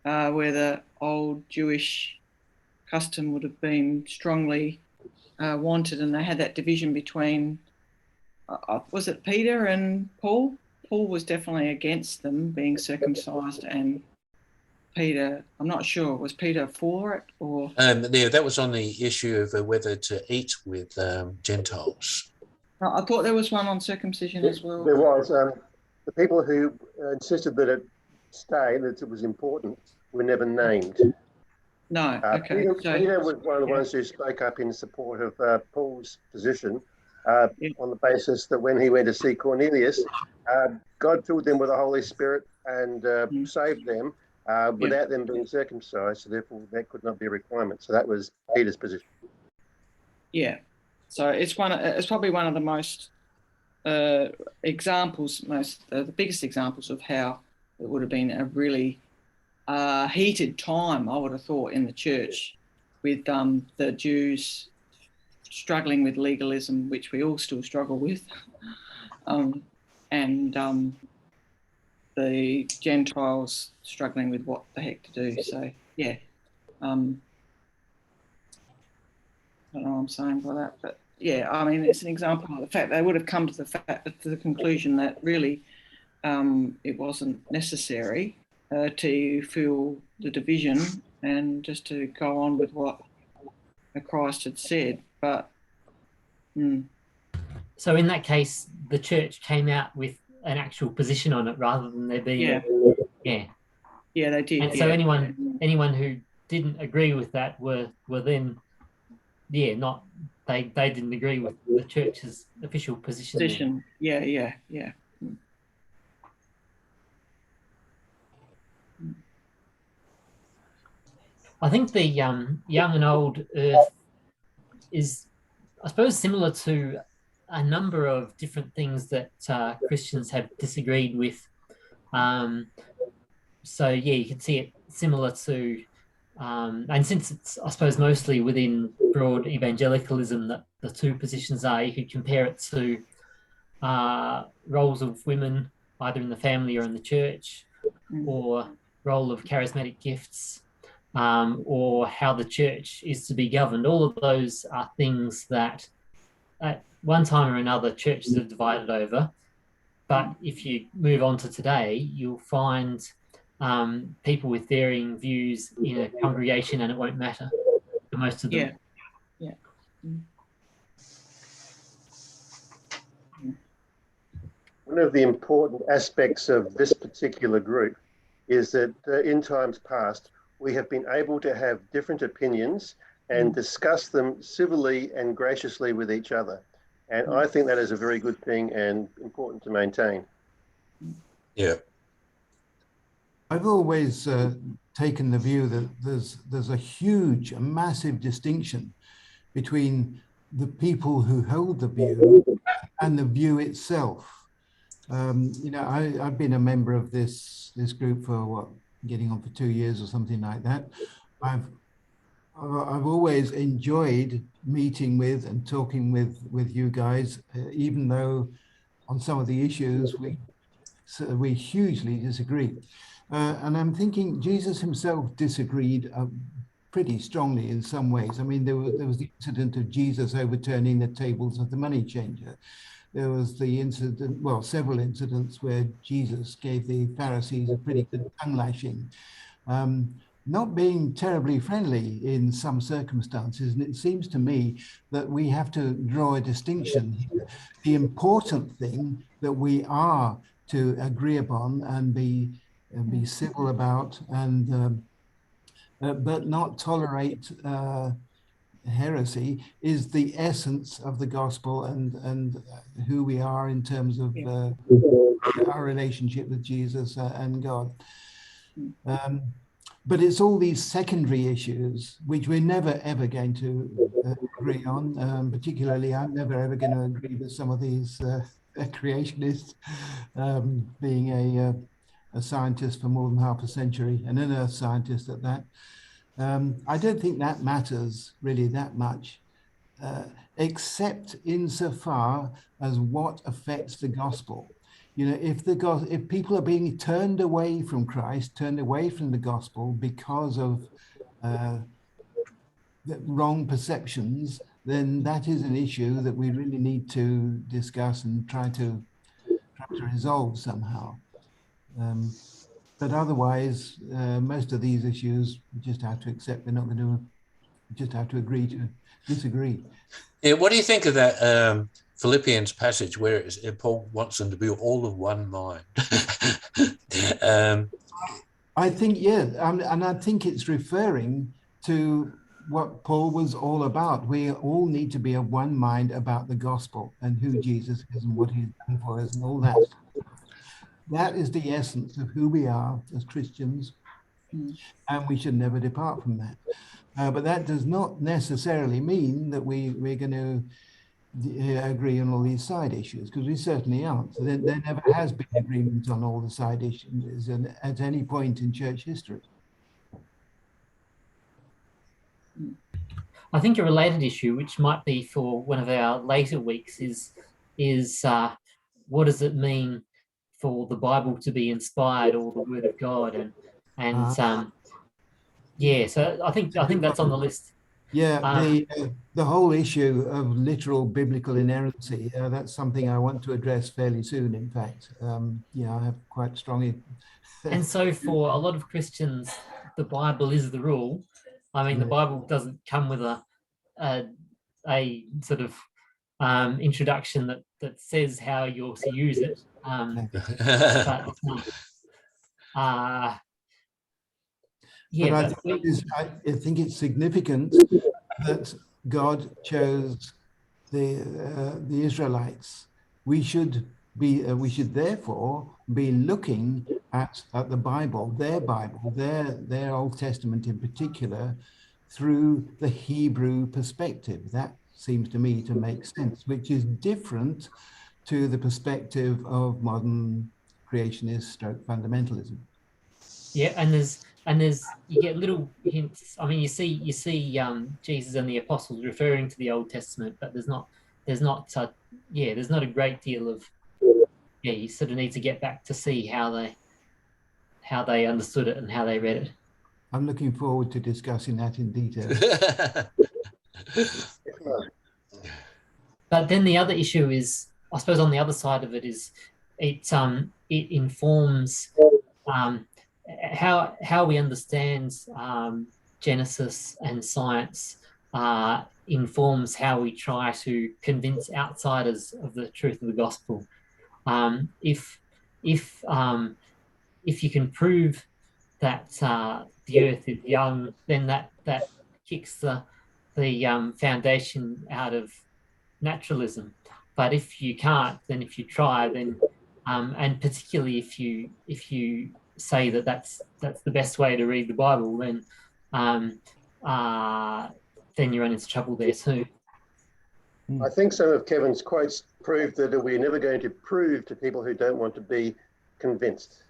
where the old Jewish custom would have been strongly wanted, and they had that division between, was it Peter and Paul? Paul was definitely against them being circumcised, and Peter, I'm not sure, was Peter for it or? That was on the issue of whether to eat with Gentiles. No, I thought there was one on circumcision as well. There was. The people who insisted that it stay, that it was important, were never named. No, okay. Peter was one of the ones who spoke up in support of Paul's position on the basis that when he went to see Cornelius, God filled them with the Holy Spirit and saved them without them being circumcised, so therefore that could not be a requirement. So that was Peter's position. Yeah. So it's probably one of the most examples, the biggest examples of how it would have been a really heated time, I would have thought, in the church, with the Jews struggling with legalism, which we all still struggle with, and the Gentiles struggling with what the heck to do. So yeah, I don't know what I'm saying by that, but yeah, I mean, it's an example of the fact they would have come to the conclusion that really it wasn't necessary to fill the division and just to go on with what Christ had said. But so in that case, the church came out with an actual position on it rather than there being yeah, they did. And so anyone who didn't agree with that were then not they didn't agree with the church's official position. Yeah. I think the young and old earth is, I suppose, similar to a number of different things that Christians have disagreed with. So yeah, you can see it similar to, and since it's, I suppose, mostly within broad evangelicalism that the two positions are, you could compare it to roles of women, either in the family or in the church, or role of charismatic gifts, or how the church is to be governed. All of those are things that at one time or another churches have divided over. But if you move on to today, you'll find people with varying views in a congregation, and it won't matter for most of them. Yeah. One of the important aspects of this particular group is that in times past, we have been able to have different opinions and discuss them civilly and graciously with each other. And I think that is a very good thing and important to maintain. Yeah. I've always taken the view that there's a massive distinction between the people who hold the view and the view itself. I've been a member of this group for getting on for 2 years or something like that. I've always enjoyed meeting with and talking with you guys, even though on some of the issues we hugely disagree. And I'm thinking Jesus himself disagreed pretty strongly in some ways. I mean, there was the incident of Jesus overturning the tables of the money changer. There was the incident, several incidents where Jesus gave the Pharisees a pretty good tongue lashing, not being terribly friendly in some circumstances. And it seems to me that we have to draw a distinction here. The important thing that we are to agree upon and be civil about, and but not tolerate heresy, is the essence of the gospel and who we are in terms of our relationship with Jesus and God. But it's all these secondary issues which we're never ever going to agree on. Particularly, I'm never ever going to agree with some of these creationists, being a scientist for more than half a century, and an earth scientist at that. I don't think that matters really that much. except insofar as what affects the gospel. You know, if people are being turned away from Christ, turned away from the gospel because of the wrong perceptions, then that is an issue that we really need to discuss and try to resolve somehow. But otherwise, most of these issues we just have to accept. We're not going to. We just have to agree to disagree. Yeah, what do you think of that Philippians passage where Paul wants them to be all of one mind? I think, yeah, and I think it's referring to what Paul was all about. We all need to be of one mind about the gospel and who Jesus is and what he's done for us and all that. That is the essence of who we are as Christians, and we should never depart from that. But that does not necessarily mean that we're going to agree on all these side issues, because we certainly aren't. There never has been agreement on all the side issues at any point in church history. I think a related issue, which might be for one of our later weeks, is what does it mean for the Bible to be inspired or the Word of God, and yeah, so I think that's on the list. Yeah, the whole issue of literal biblical inerrancy, that's something I want to address fairly soon, in fact. Yeah, I have quite strongly. And so for a lot of Christians, the Bible is the rule. I mean, the Bible doesn't come with a sort of introduction that says how you're to use it. Yeah, but I think it's significant that God chose the Israelites. We should therefore be looking at the Bible, their Old Testament in particular, through the Hebrew perspective. That seems to me to make sense, which is different to the perspective of modern creationist fundamentalism. Yeah, and there's you get little hints. I mean, you see Jesus and the apostles referring to the Old Testament, but there's not a great deal of you sort of need to get back to see how they understood it and how they read it. I'm looking forward to discussing that in detail. But then the other issue is, I suppose, on the other side of it is it informs how we understand Genesis and science informs how we try to convince outsiders of the truth of the gospel. If you can prove that the earth is young, then that kicks the foundation out of naturalism. But if you can't, then if you try, then and particularly if you say that that's the best way to read the Bible, then you run into trouble there too. I think some of Kevin's quotes prove that we're never going to prove to people who don't want to be convinced.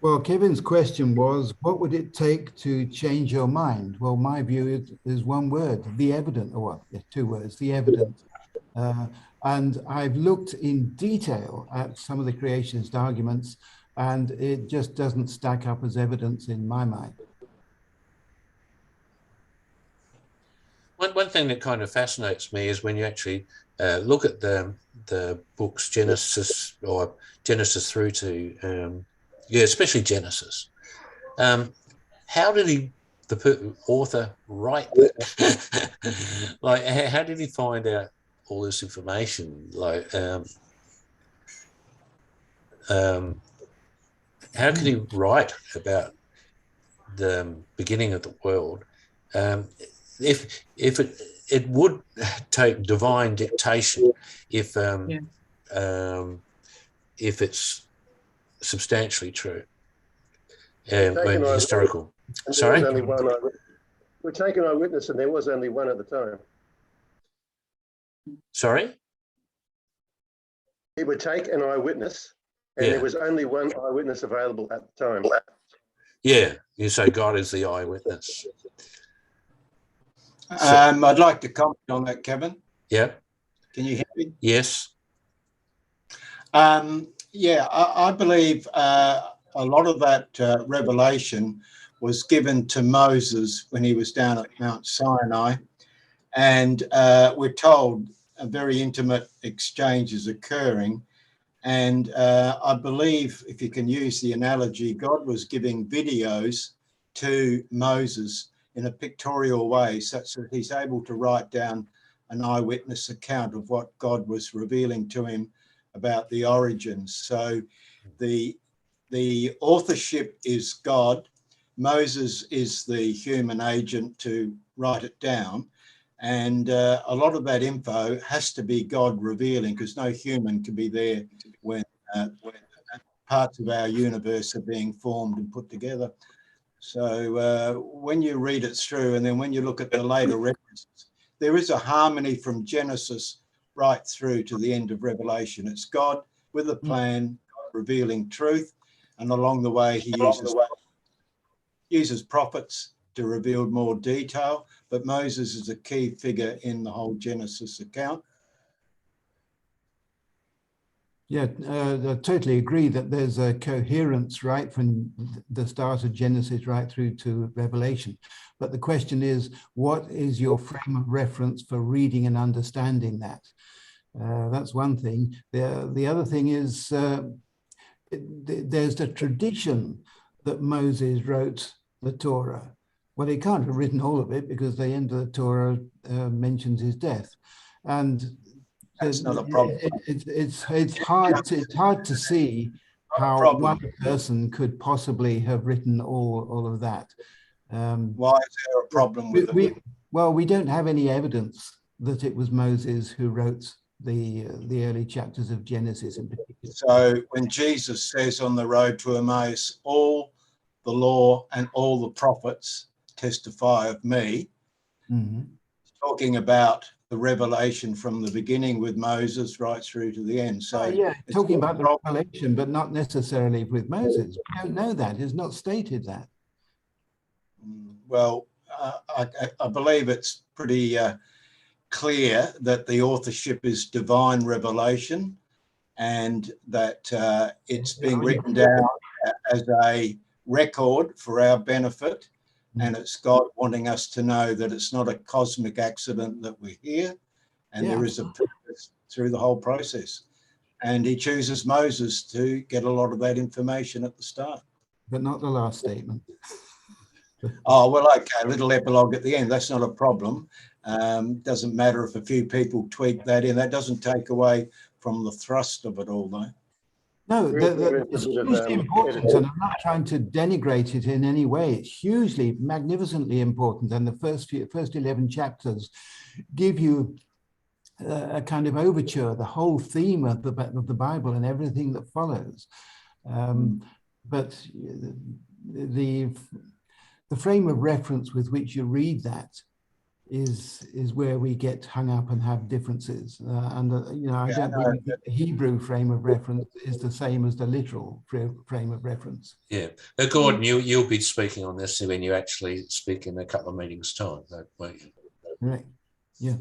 Well, Kevin's question was, what would it take to change your mind? Well, my view is one word, the evident, or two words, the evident. And I've looked in detail at some of the creationist arguments, and it just doesn't stack up as evidence in my mind. One thing that kind of fascinates me is when you actually look at the books Genesis through to especially Genesis. How did the author write that? Like, how did he find out all this information? Like, how could he write about the beginning of the world? If it would take divine dictation if it's substantially true and historical. Sorry? We're taking eyewitness, and there was only one at the time. Sorry? He would take an eyewitness, and there was only one eyewitness available at the time. Yeah, you say God is the eyewitness. I'd like to comment on that, Kevin. Yeah. Can you hear me? Yes. Yeah, I believe a lot of that revelation was given to Moses when he was down at Mount Sinai. And we're told a very intimate exchange is occurring. And I believe, if you can use the analogy, God was giving videos to Moses in a pictorial way, such that he's able to write down an eyewitness account of what God was revealing to him about the origins. So the authorship is God. Moses is the human agent to write it down. And a lot of that info has to be God revealing, because no human can be there when parts of our universe are being formed and put together. So when you read it through, and then when you look at the later references, there is a harmony from Genesis right through to the end of Revelation. It's God with a plan, God revealing truth, and along the way he uses prophets to reveal more detail. But Moses is a key figure in the whole Genesis account. Yeah, I totally agree that there's a coherence right from the start of Genesis right through to Revelation. But the question is, what is your frame of reference for reading and understanding that? That's one thing. The other thing is there's the tradition that Moses wrote the Torah. Well, he can't have written all of it, because the end of the Torah mentions his death. And that's not a problem. It's hard to see how one person could possibly have written all of that. Why is there a problem with it? Well, we don't have any evidence that it was Moses who wrote the early chapters of Genesis in particular. So when Jesus says on the road to Emmaus, all the law and all the prophets testify of me, talking about the revelation from the beginning with Moses right through to the end. So yeah, talking about the revelation, but not necessarily with Moses. We don't know that. It's not stated that. Well, I believe it's pretty clear that the authorship is divine revelation, and that it's being written down as a record for our benefit. And it's God wanting us to know that it's not a cosmic accident that we're here, and there is a purpose through the whole process. And he chooses Moses to get a lot of that information at the start. But not the last statement. Oh, well, okay, a little epilogue at the end, that's not a problem. Doesn't matter if a few people tweak that in. That doesn't take away from the thrust of it all, though. No, it's hugely important, and I'm not trying to denigrate it in any way. It's hugely, magnificently important, and the first 11 chapters give you a kind of overture, the whole theme of the Bible and everything that follows. But the frame of reference with which you read that is where we get hung up and have differences. I don't believe that the Hebrew frame of reference is the same as the literal frame of reference. Yeah. Gordon, you'll be speaking on this when you actually speak in a couple of meetings' time, won't you? Right. Yeah.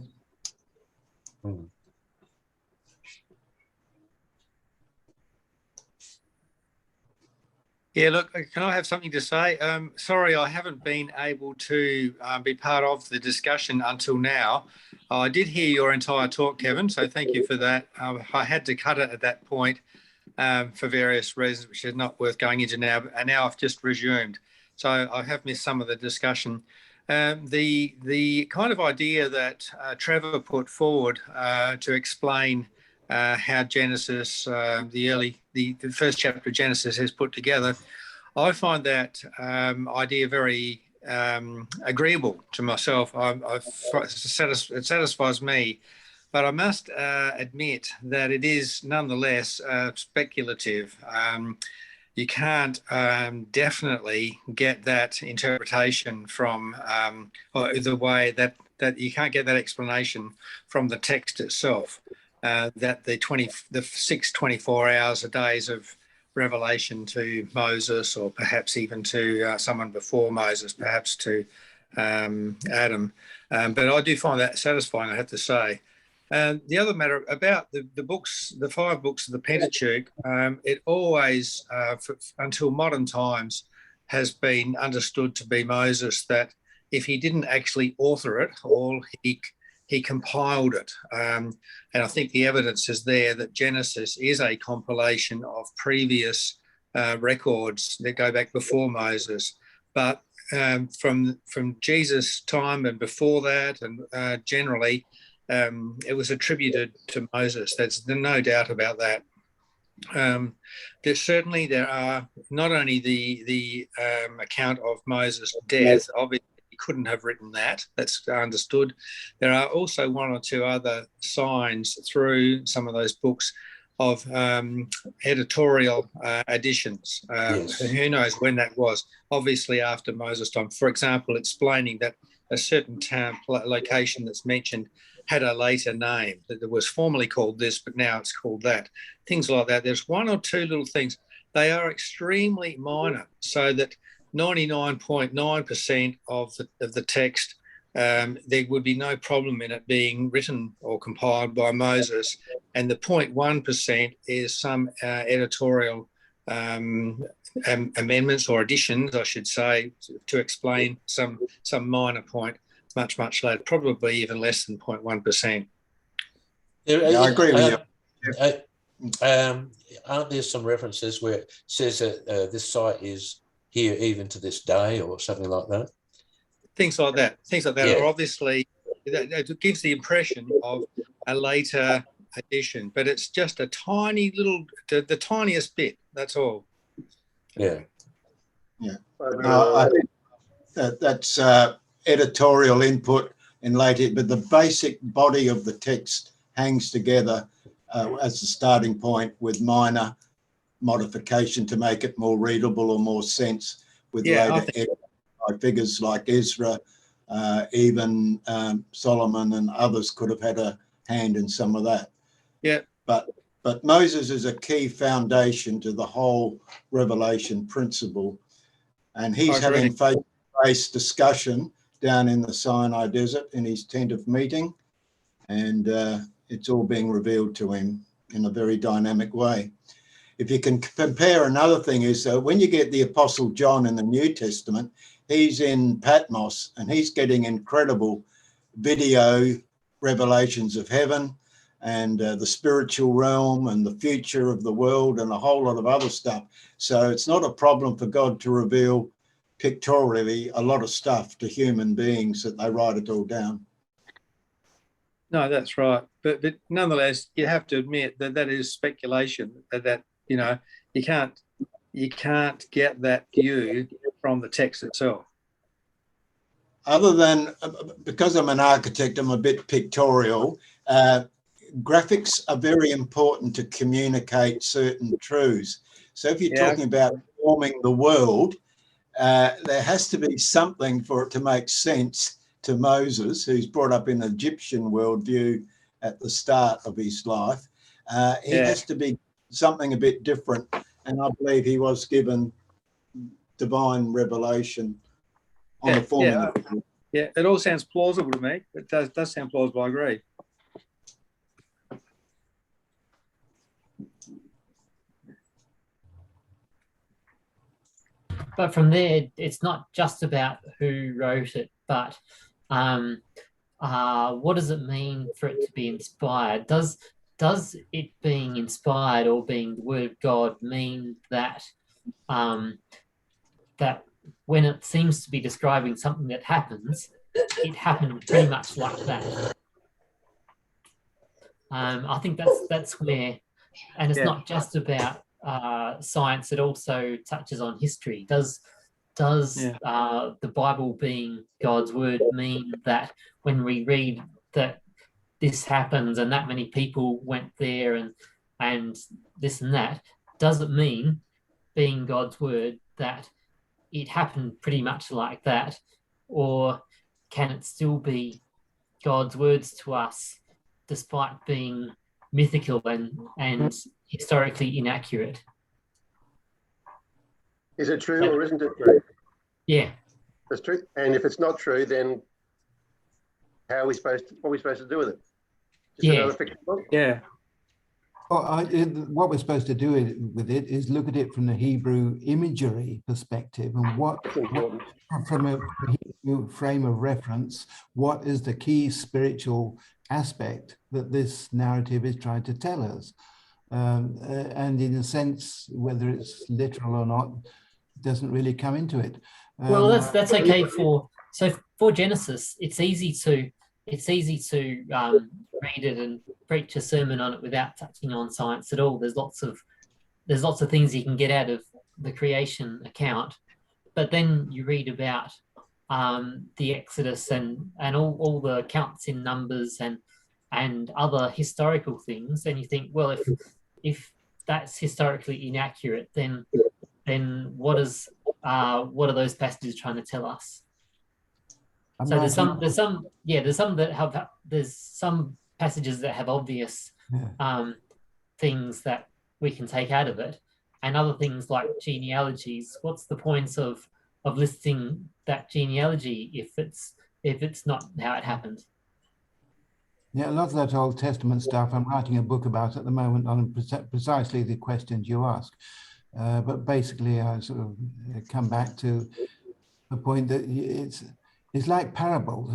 Yeah, look, can I have something to say? Sorry, I haven't been able to be part of the discussion until now. I did hear your entire talk, Kevin, so thank you for that. I had to cut it at that point for various reasons, which is not worth going into now, and now I've just resumed. So I have missed some of the discussion. The kind of idea that Trevor put forward to explain how Genesis, the first chapter of Genesis is put together, I find that idea very agreeable to myself. It satisfies me, but I must admit that it is nonetheless speculative. You can't definitely get that interpretation from, or the way that you can't get that explanation from the text itself. That the 6 24 hours a days of revelation to Moses, or perhaps even to someone before Moses, perhaps to Adam. But I do find that satisfying, I have to say. The other matter about the books, the 5 books of the Pentateuch, it always, until modern times, has been understood to be Moses, that if he didn't actually author it all, he compiled it. And I think the evidence is there that Genesis is a compilation of previous records that go back before Moses. But from Jesus' time and before that, and generally, it was attributed to Moses. There's no doubt about that. There are not only the account of Moses' death. Obviously he couldn't have written that, that's understood. There are also 1 or 2 other signs through some of those books of editorial additions. Yes. Who knows when that was? Obviously after Moses' time. For example, explaining that a certain town location that's mentioned had a later name, that it was formerly called this, but now it's called that. Things like that. There's 1 or 2 little things. They are extremely minor, so that 99.9% of the text, there would be no problem in it being written or compiled by Moses. And the 0.1% is some editorial amendments or additions, I should say, to explain some minor point. Much later, probably even less than 0.1%. Yeah, I agree with you. Aren't there some references where it says that this site is here even to this day, or something like that? Things like that. Yeah. Or obviously, it gives the impression of a later addition, but it's just a tiny little, the tiniest bit. That's all. Yeah. Yeah. I think that's editorial input in later, but the basic body of the text hangs together as a starting point, with minor modification to make it more readable or more sense, with later by figures like Ezra, even Solomon and others could have had a hand in some of that. Yeah. But Moses is a key foundation to the whole revelation principle, and he's having face-to-face discussion down in the Sinai desert in his tent of meeting, and it's all being revealed to him in a very dynamic way. If you can compare, another thing is when you get the Apostle John in the New Testament, he's in Patmos and he's getting incredible video revelations of heaven and the spiritual realm and the future of the world and a whole lot of other stuff. So it's not a problem for God to reveal pictorially a lot of stuff to human beings that they write it all down. No, that's right. But nonetheless, you have to admit that that is speculation, that you know, you can't get that view from the text itself. Other than, because I'm an architect, I'm a bit pictorial. Graphics are very important to communicate certain truths. So if you're talking about forming the world, there has to be something for it to make sense to Moses, who's brought up in Egyptian worldview at the start of his life. He has to be something a bit different, and I believe he was given divine revelation on the forming. Yeah, it all sounds plausible to me. It does sound plausible, I agree. But from there, it's not just about who wrote it, but what does it mean for it to be inspired? Does it being inspired or being the word of God mean that that when it seems to be describing something that happens, it happened pretty much like that? I think that's where, and it's not just about science, it also touches on history. Does the Bible being God's word mean that when we read that this happens and that many people went there and this and that, does it mean, being God's word, that it happened pretty much like that? Or can it still be God's words to us despite being mythical and historically inaccurate? Is it true or isn't it true? Yeah. That's true. And if it's not true, then what are we supposed to do with it? Just another fiction book? Yeah. Well, what we're supposed to do with it is look at it from the Hebrew imagery perspective, and from a Hebrew frame of reference, what is the key spiritual aspect that this narrative is trying to tell us? And in a sense, whether it's literal or not, doesn't really come into it. Well, that's okay for Genesis. It's easy to read it and preach a sermon on it without touching on science at all. There's lots of things you can get out of the creation account, but then you read about the Exodus and all the accounts in Numbers and other historical things, and you think, well, if that's historically inaccurate, then what are those passages trying to tell us? So there's some passages that have obvious things that we can take out of it, and other things like genealogies. What's the point of listing that genealogy if it's not how it happened? Yeah, a lot of that Old Testament stuff I'm writing a book about at the moment on precisely the questions you ask. But basically, I sort of come back to the point that it's like parables.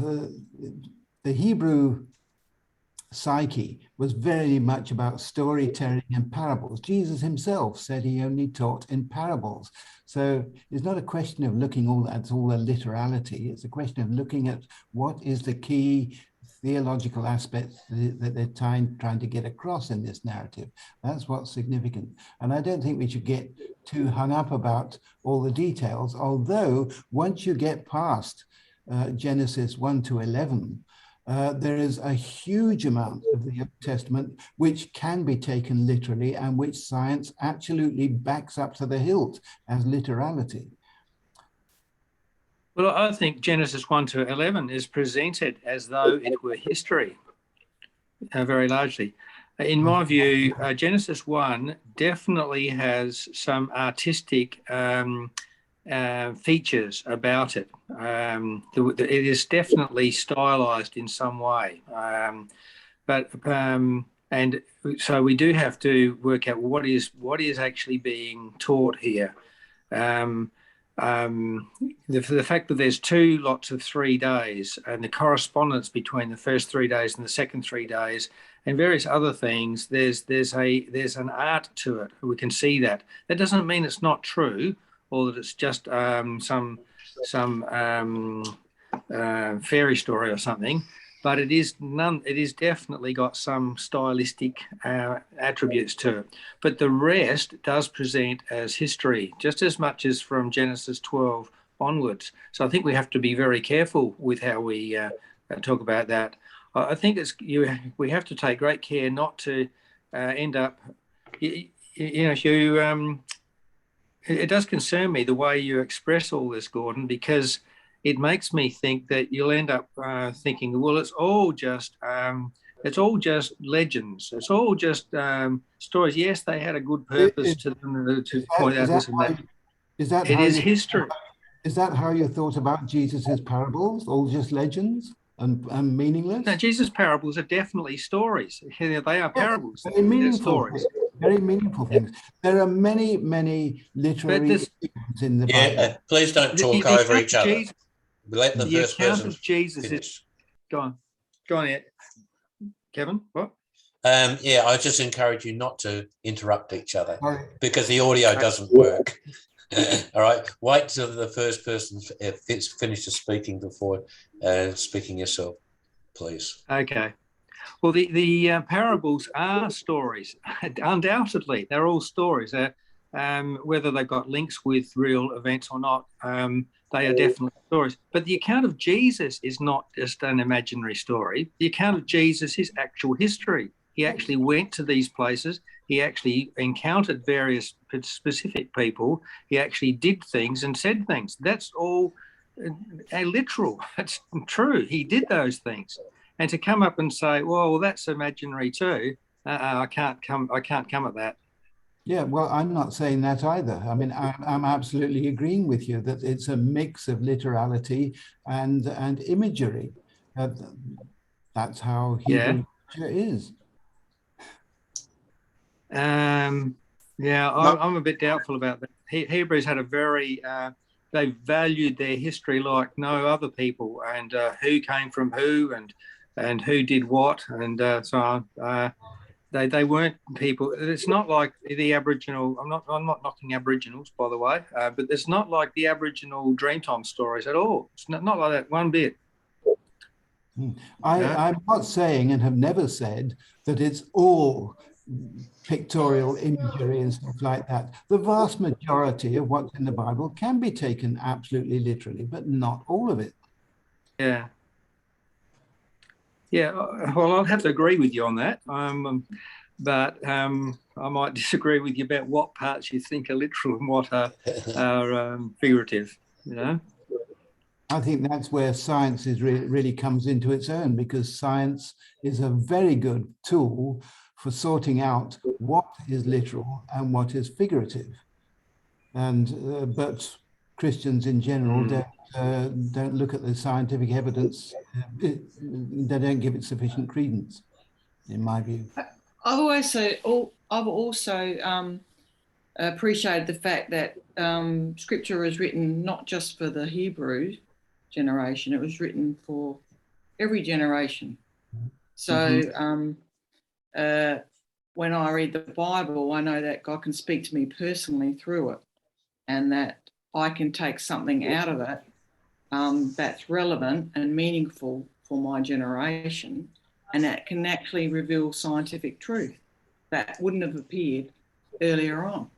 The Hebrew psyche was very much about storytelling and parables. Jesus himself said he only taught in parables. So it's not a question of looking at all the literality. It's a question of looking at what is the key theological aspects that they're trying to get across in this narrative. That's what's significant. And I don't think we should get too hung up about all the details, although once you get past Genesis 1 to 11, there is a huge amount of the Old Testament which can be taken literally and which science absolutely backs up to the hilt as literality. Well, I think Genesis 1 to 11 is presented as though it were history, very largely. In my view, Genesis 1 definitely has some artistic features about it. It is definitely stylized in some way. And so we do have to work out what is actually being taught here. The fact that there's 2 lots of 3 days and the correspondence between the first 3 days and the second 3 days and various other things, there's an art to it. We can see that. That doesn't mean it's not true or that it's just some fairy story or something, but it is definitely got some stylistic attributes to it. But the rest does present as history, just as much as from Genesis 12 onwards. So I think we have to be very careful with how we talk about that. I think we have to take great care not to end up, it does concern me the way you express all this, Gordon, because it makes me think that you'll end up thinking, well, it's all just legends. It's all just stories. Yes, they had a good purpose to them to point out this and that. It is history. Is that how you thought about Jesus's parables? All just legends and meaningless? No, Jesus' parables are definitely stories. They are parables. Very meaningful stories. Very meaningful things. There are many literary things in the Bible. Please don't talk over each other. Let the first account person of Jesus finish. is go on, Kevin. What? I just encourage you not to interrupt each other because the audio doesn't work. All right, wait till the first person finishes speaking before speaking yourself, please. Okay. Well, the parables are stories. Undoubtedly, they're all stories. Whether they've got links with real events or not, they are definitely stories. But the account of Jesus is not just an imaginary story. The account of Jesus is actual history. He actually went to these places. He actually encountered various specific people. He actually did things and said things. That's all literal. That's true. He did those things. And to come up and say, well, that's imaginary too, I can't come at that. Yeah, well, I'm not saying that either. I mean, I'm absolutely agreeing with you that it's a mix of literality and imagery. That's how Hebrew literature is. Yeah, I'm a bit doubtful about that. Hebrews had a very, they valued their history like no other people, and who came from who, and who did what, and so they weren't people. It's not like the Aboriginal. I'm not knocking Aboriginals, by the way, but it's not like the Aboriginal Dreamtime stories at all. It's not like that one bit. I'm not saying, and have never said, that it's all pictorial imagery and stuff like that. The vast majority of what's in the Bible can be taken absolutely literally, but not all of it. Yeah. Yeah, well, I'll have to agree with you on that. But I might disagree with you about what parts you think are literal and what are figurative, you know? I think that's where science is really comes into its own, because science is a very good tool for sorting out what is literal and what is figurative. And but Christians in general don't look at the scientific evidence. They don't give it sufficient credence, in my view. I've also appreciated the fact that scripture is written not just for the Hebrew generation, it was written for every generation. So when I read the Bible, I know that God can speak to me personally through it, and that I can take something out of it that's relevant and meaningful for my generation, and that can actually reveal scientific truth that wouldn't have appeared earlier on.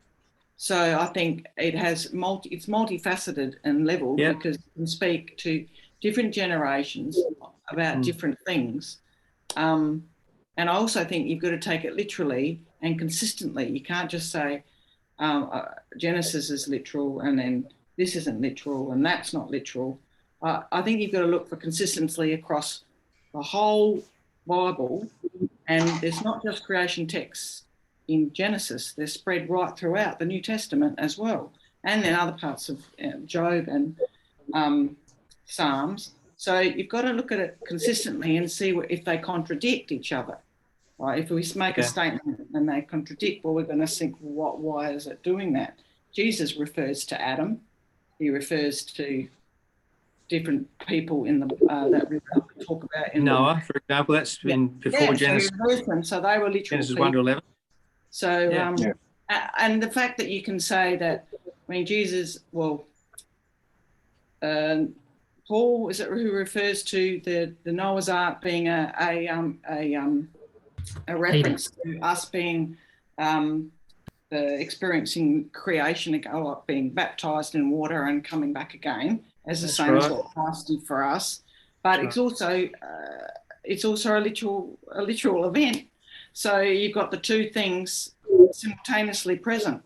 So I think it has it's multifaceted and leveled, because you can speak to different generations about different things. And I also think you've got to take it literally and consistently. You can't just say Genesis is literal and then this isn't literal and that's not literal. I think you've got to look for consistency across the whole Bible, and there's not just creation texts in Genesis, they're spread right throughout the New Testament as well, and then other parts of Job and Psalms. So you've got to look at it consistently and see if they contradict each other. Right? If we make a statement and they contradict, well, we're going to think, well, why is it doing that? Jesus refers to Adam. He refers to different people in the that we talk about in Noah, for example. That's been before Genesis. So they were literal Genesis people. 1 to 11. So, and the fact that you can say that, I mean, Jesus, well, Paul, is it who refers to the Noah's Ark being a reference to us being experiencing creation, like being baptized in water and coming back again, as the same as what Christ did for us. But it's also a literal event. So you've got the two things simultaneously present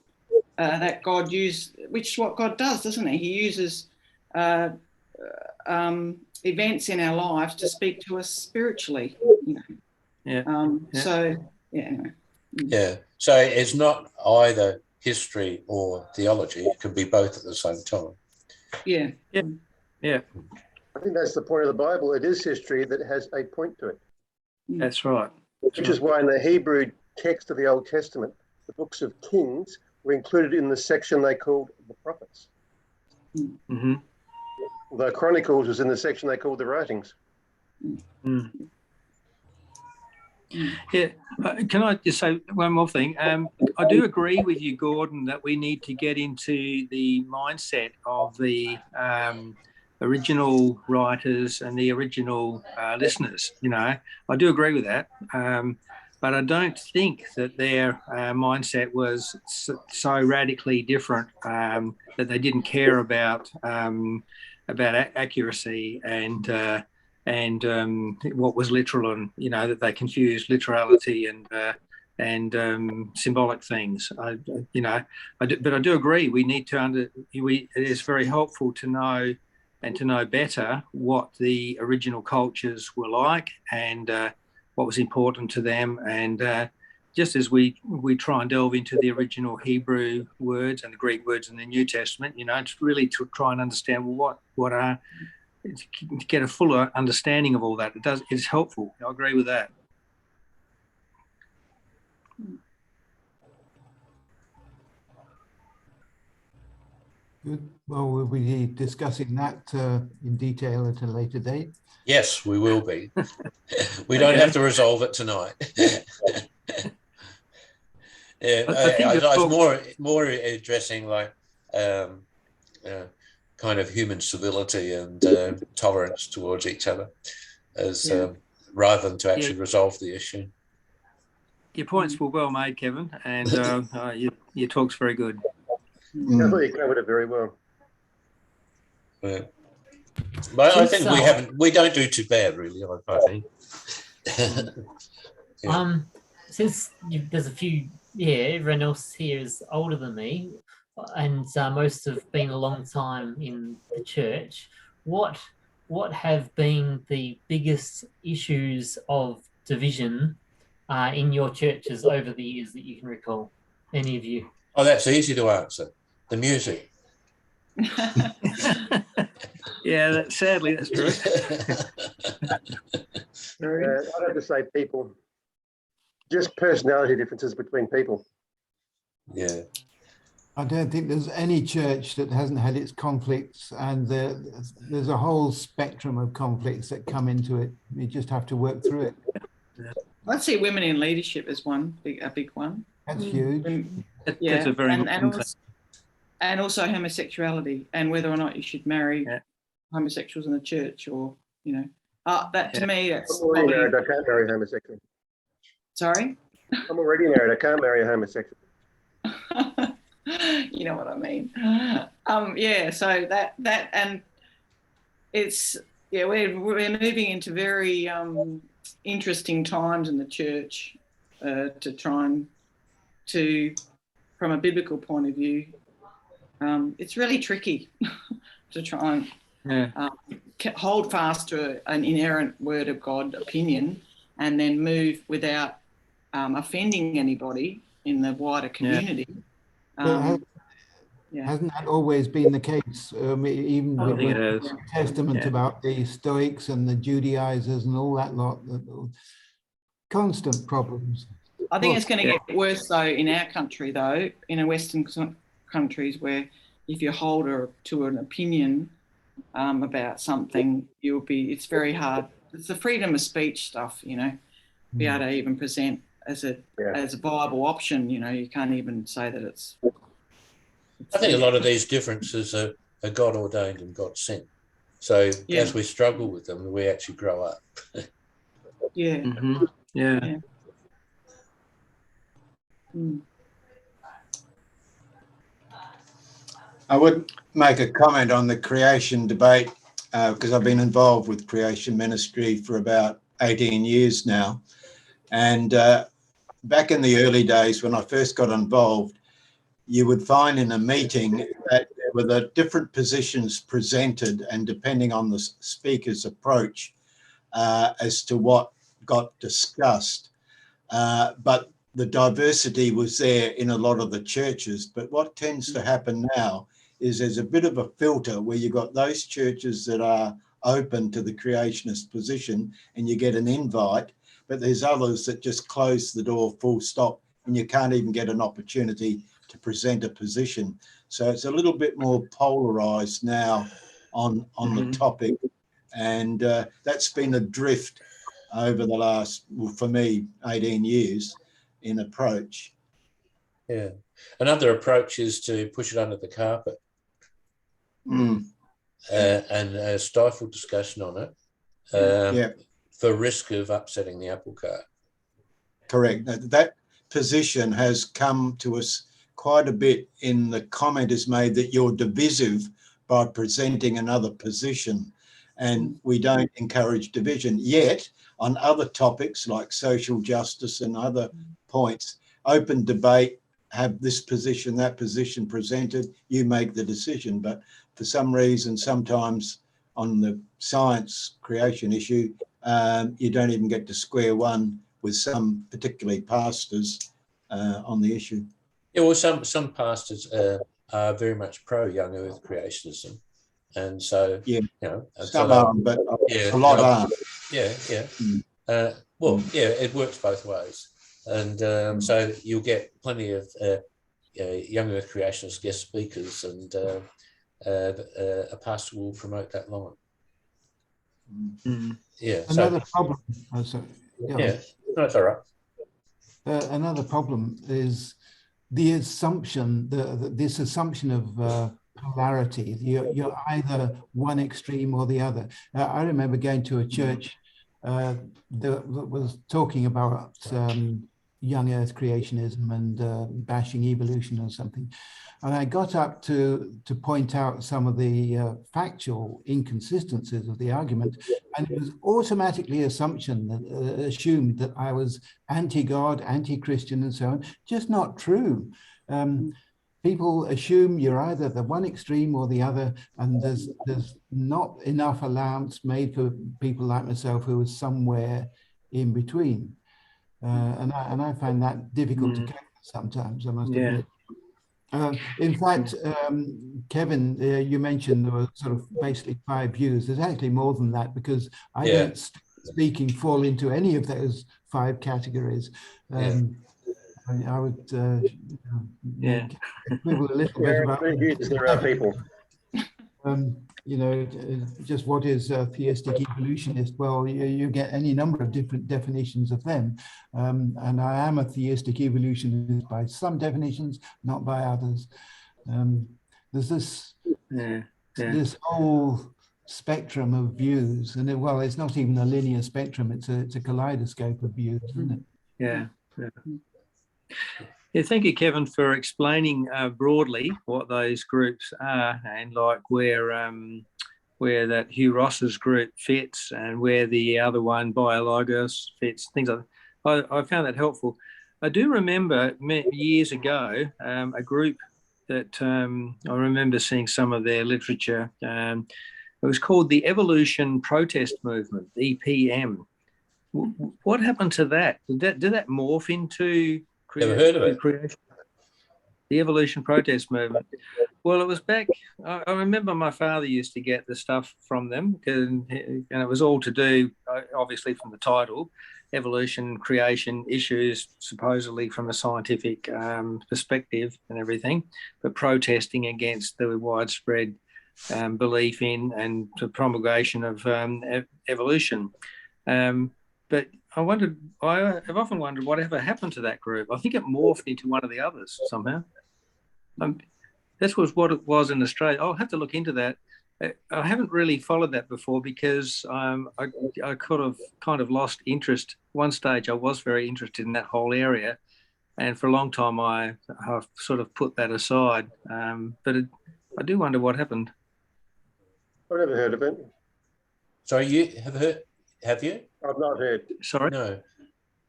that God used, which is what God does, doesn't he? He uses events in our lives to speak to us spiritually. You know? So anyway. Yeah. So it's not either history or theology. It can be both at the same time. Yeah. I think that's the point of the Bible. It is history that has a point to it. That's right. Which is why in the Hebrew text of the Old Testament, the books of Kings were included in the section they called the prophets. Mm-hmm. Although Chronicles was in the section they called the writings. Mm. Yeah, can I just say one more thing? I do agree with you, Gordon, that we need to get into the mindset of the original writers and the original listeners. You know, I do agree with that, but I don't think that their mindset was so radically different that they didn't care about accuracy and what was literal, and that they confused literality and symbolic things. But I do agree. We need to it is very helpful to know better what the original cultures were like and what was important to them, and just as we try and delve into the original Hebrew words and the Greek words in the New Testament, you know, it's really to try and understand, well, what are, to get a fuller understanding of all that. It's helpful. I agree with that. Good. Well, we'll be discussing that in detail at a later date. Yes, we will be. We don't have to resolve it tonight. Yeah, I was more addressing like kind of human civility and tolerance towards each other, as rather than to actually resolve the issue. Your points were well made, Kevin, and your talk's very good. I thought you covered it very well. Yeah. But I think we don't do too bad, really, I think. Yeah. Since there's a few, everyone else here is older than me, and most have been a long time in the church. What have been the biggest issues of division in your churches over the years that you can recall? Any of you? Oh, that's easy to answer. The music. Yeah, sadly, that's true. I'd have to say people. Just personality differences between people. Yeah. I don't think there's any church that hasn't had its conflicts, and there's a whole spectrum of conflicts that come into it. You just have to work through it. I see women in leadership as a big one. That's huge. Yeah, that's a very and also homosexuality, and whether or not you should marry homosexuals in the church, or that to me, that's I'm already married. I can't marry a homosexual. Sorry? I'm already married. I can't marry a homosexual. You know what I mean? So that and it's we're moving into very interesting times in the church to try and from a biblical point of view, it's really tricky to try and hold fast to an inerrant word of God opinion and then move without offending anybody in the wider community. Hasn't that always been the case? Even with the New Testament about the Stoics and the Judaizers and all that lot, constant problems. I think it's going to get worse though in our country though, in Western countries, where if you hold to an opinion about something, it's very hard. It's the freedom of speech stuff, be able to even present as a viable option. You can't even say that it's. I think a lot of these differences are God ordained and God sent. So as we struggle with them, we actually grow up. I would make a comment on the creation debate because I've been involved with creation ministry for about 18 years now. And back in the early days when I first got involved, you would find in a meeting that there were the different positions presented, and depending on the speaker's approach as to what got discussed. But the diversity was there in a lot of the churches. But what tends to happen now is there's a bit of a filter where you've got those churches that are open to the creationist position and you get an invite, but there's others that just close the door full stop and you can't even get an opportunity to present a position. So it's a little bit more polarized now on the topic. And that's been a drift over the last, well, for me, 18 years in approach. Yeah. Another approach is to push it under the carpet and stifle discussion on it for risk of upsetting the apple cart. Correct. That position has come to us quite a bit in the comment is made that you're divisive by presenting another position, and we don't encourage division. Yet on other topics like social justice and other points, open debate, have this position, that position presented, you make the decision. But for some reason, sometimes on the science creation issue, you don't even get to square one with some, particularly pastors, on the issue. Yeah, well, some pastors are very much pro young Earth creationism, and so Yeah, you know, some are, but yeah, a lot are. Yeah, yeah. Mm. Well, yeah, it works both ways, and so you'll get plenty of young Earth creationist guest speakers, and a pastor will promote that line. Yeah. Another problem. Oh, sorry. Yeah, no, it's all right. Another problem is the assumption, this assumption of polarity. You're either one extreme or the other. I remember going to a church that was talking about young Earth creationism and bashing evolution or something. And I got up to point out some of the factual inconsistencies of the argument, and it was automatically assumed that I was anti-God, anti-Christian, and so on. Just not true. People assume you're either the one extreme or the other, and there's not enough allowance made for people like myself who are somewhere in between. And I find that difficult to cope with sometimes, I must admit. In fact, Kevin, you mentioned there were sort of basically 5 views. There's actually more than that, because I don't, speaking, fall into any of those 5 categories. I would quibble a little bit about there are people. You know, just what is a theistic evolutionist? Well, you get any number of different definitions of them. And I am a theistic evolutionist by some definitions, not by others. There's this, this whole spectrum of views, and well, it's not even a linear spectrum, it's a kaleidoscope of views, isn't it? Yeah. Yeah, thank you, Kevin, for explaining broadly what those groups are, and like where that Hugh Ross's group fits and where the other one, Biologos, fits, things like that. I found that helpful. I do remember years ago a group that I remember seeing some of their literature. It was called the Evolution Protest Movement, EPM. What happened to that? Did that morph into creation? The Evolution Protest Movement. Well, it was back. I remember my father used to get the stuff from them, and it was all to do, obviously, from the title, evolution, creation issues, supposedly from a scientific perspective and everything, but protesting against the widespread belief in and the promulgation of evolution. But I've often wondered whatever happened to that group. I think it morphed into one of the others somehow. That was what it was in Australia. I'll have to look into that. I haven't really followed that before because I could have kind of lost interest. One stage I was very interested in that whole area, and for a long time I sort of put that aside. But I do wonder what happened. I've never heard of it. So you have heard? Have you? I've not heard. Sorry? No.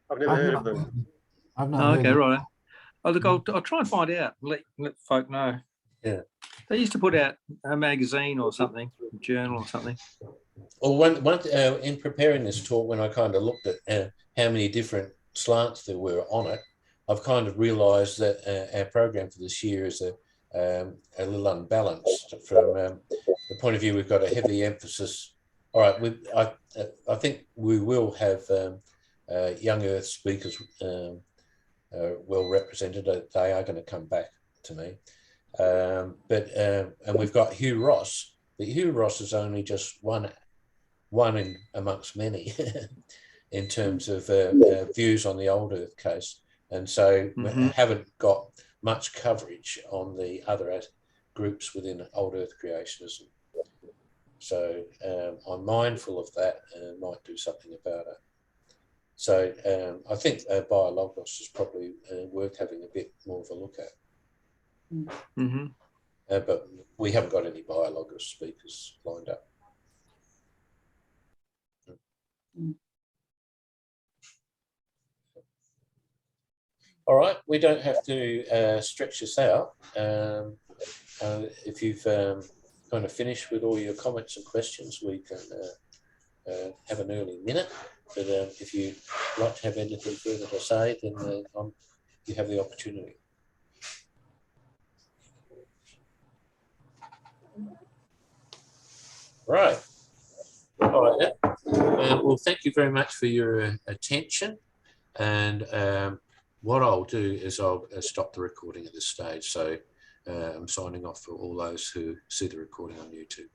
I've never heard of them. I've not heard. Okay, right. Oh, look, I'll try and find out. Let folk know. Yeah. They used to put out a magazine or something, a journal or something. Well, in preparing this talk, when I kind of looked at how many different slants there were on it, I've kind of realised that our program for this year is a little unbalanced. From the point of view, we've got a heavy emphasis. All right, I think we will have young Earth speakers well represented. They are going to come back to me. And we've got Hugh Ross, but Hugh Ross is only just one in amongst many in terms of views on the old Earth case. And so we haven't got much coverage on the other groups within old Earth creationism. So I'm mindful of that and might do something about it. So I think Biologos is probably worth having a bit more of a look at. Mm-hmm. But we haven't got any Biologos speakers lined up. All right, we don't have to stretch this out. If you've kind of finished with all your comments and questions, we can have an early minute. But if you'd like to have anything further to say, then you have the opportunity. Right. All right. Well, thank you very much for your attention. And what I'll do is I'll stop the recording at this stage. So I'm signing off for all those who see the recording on YouTube.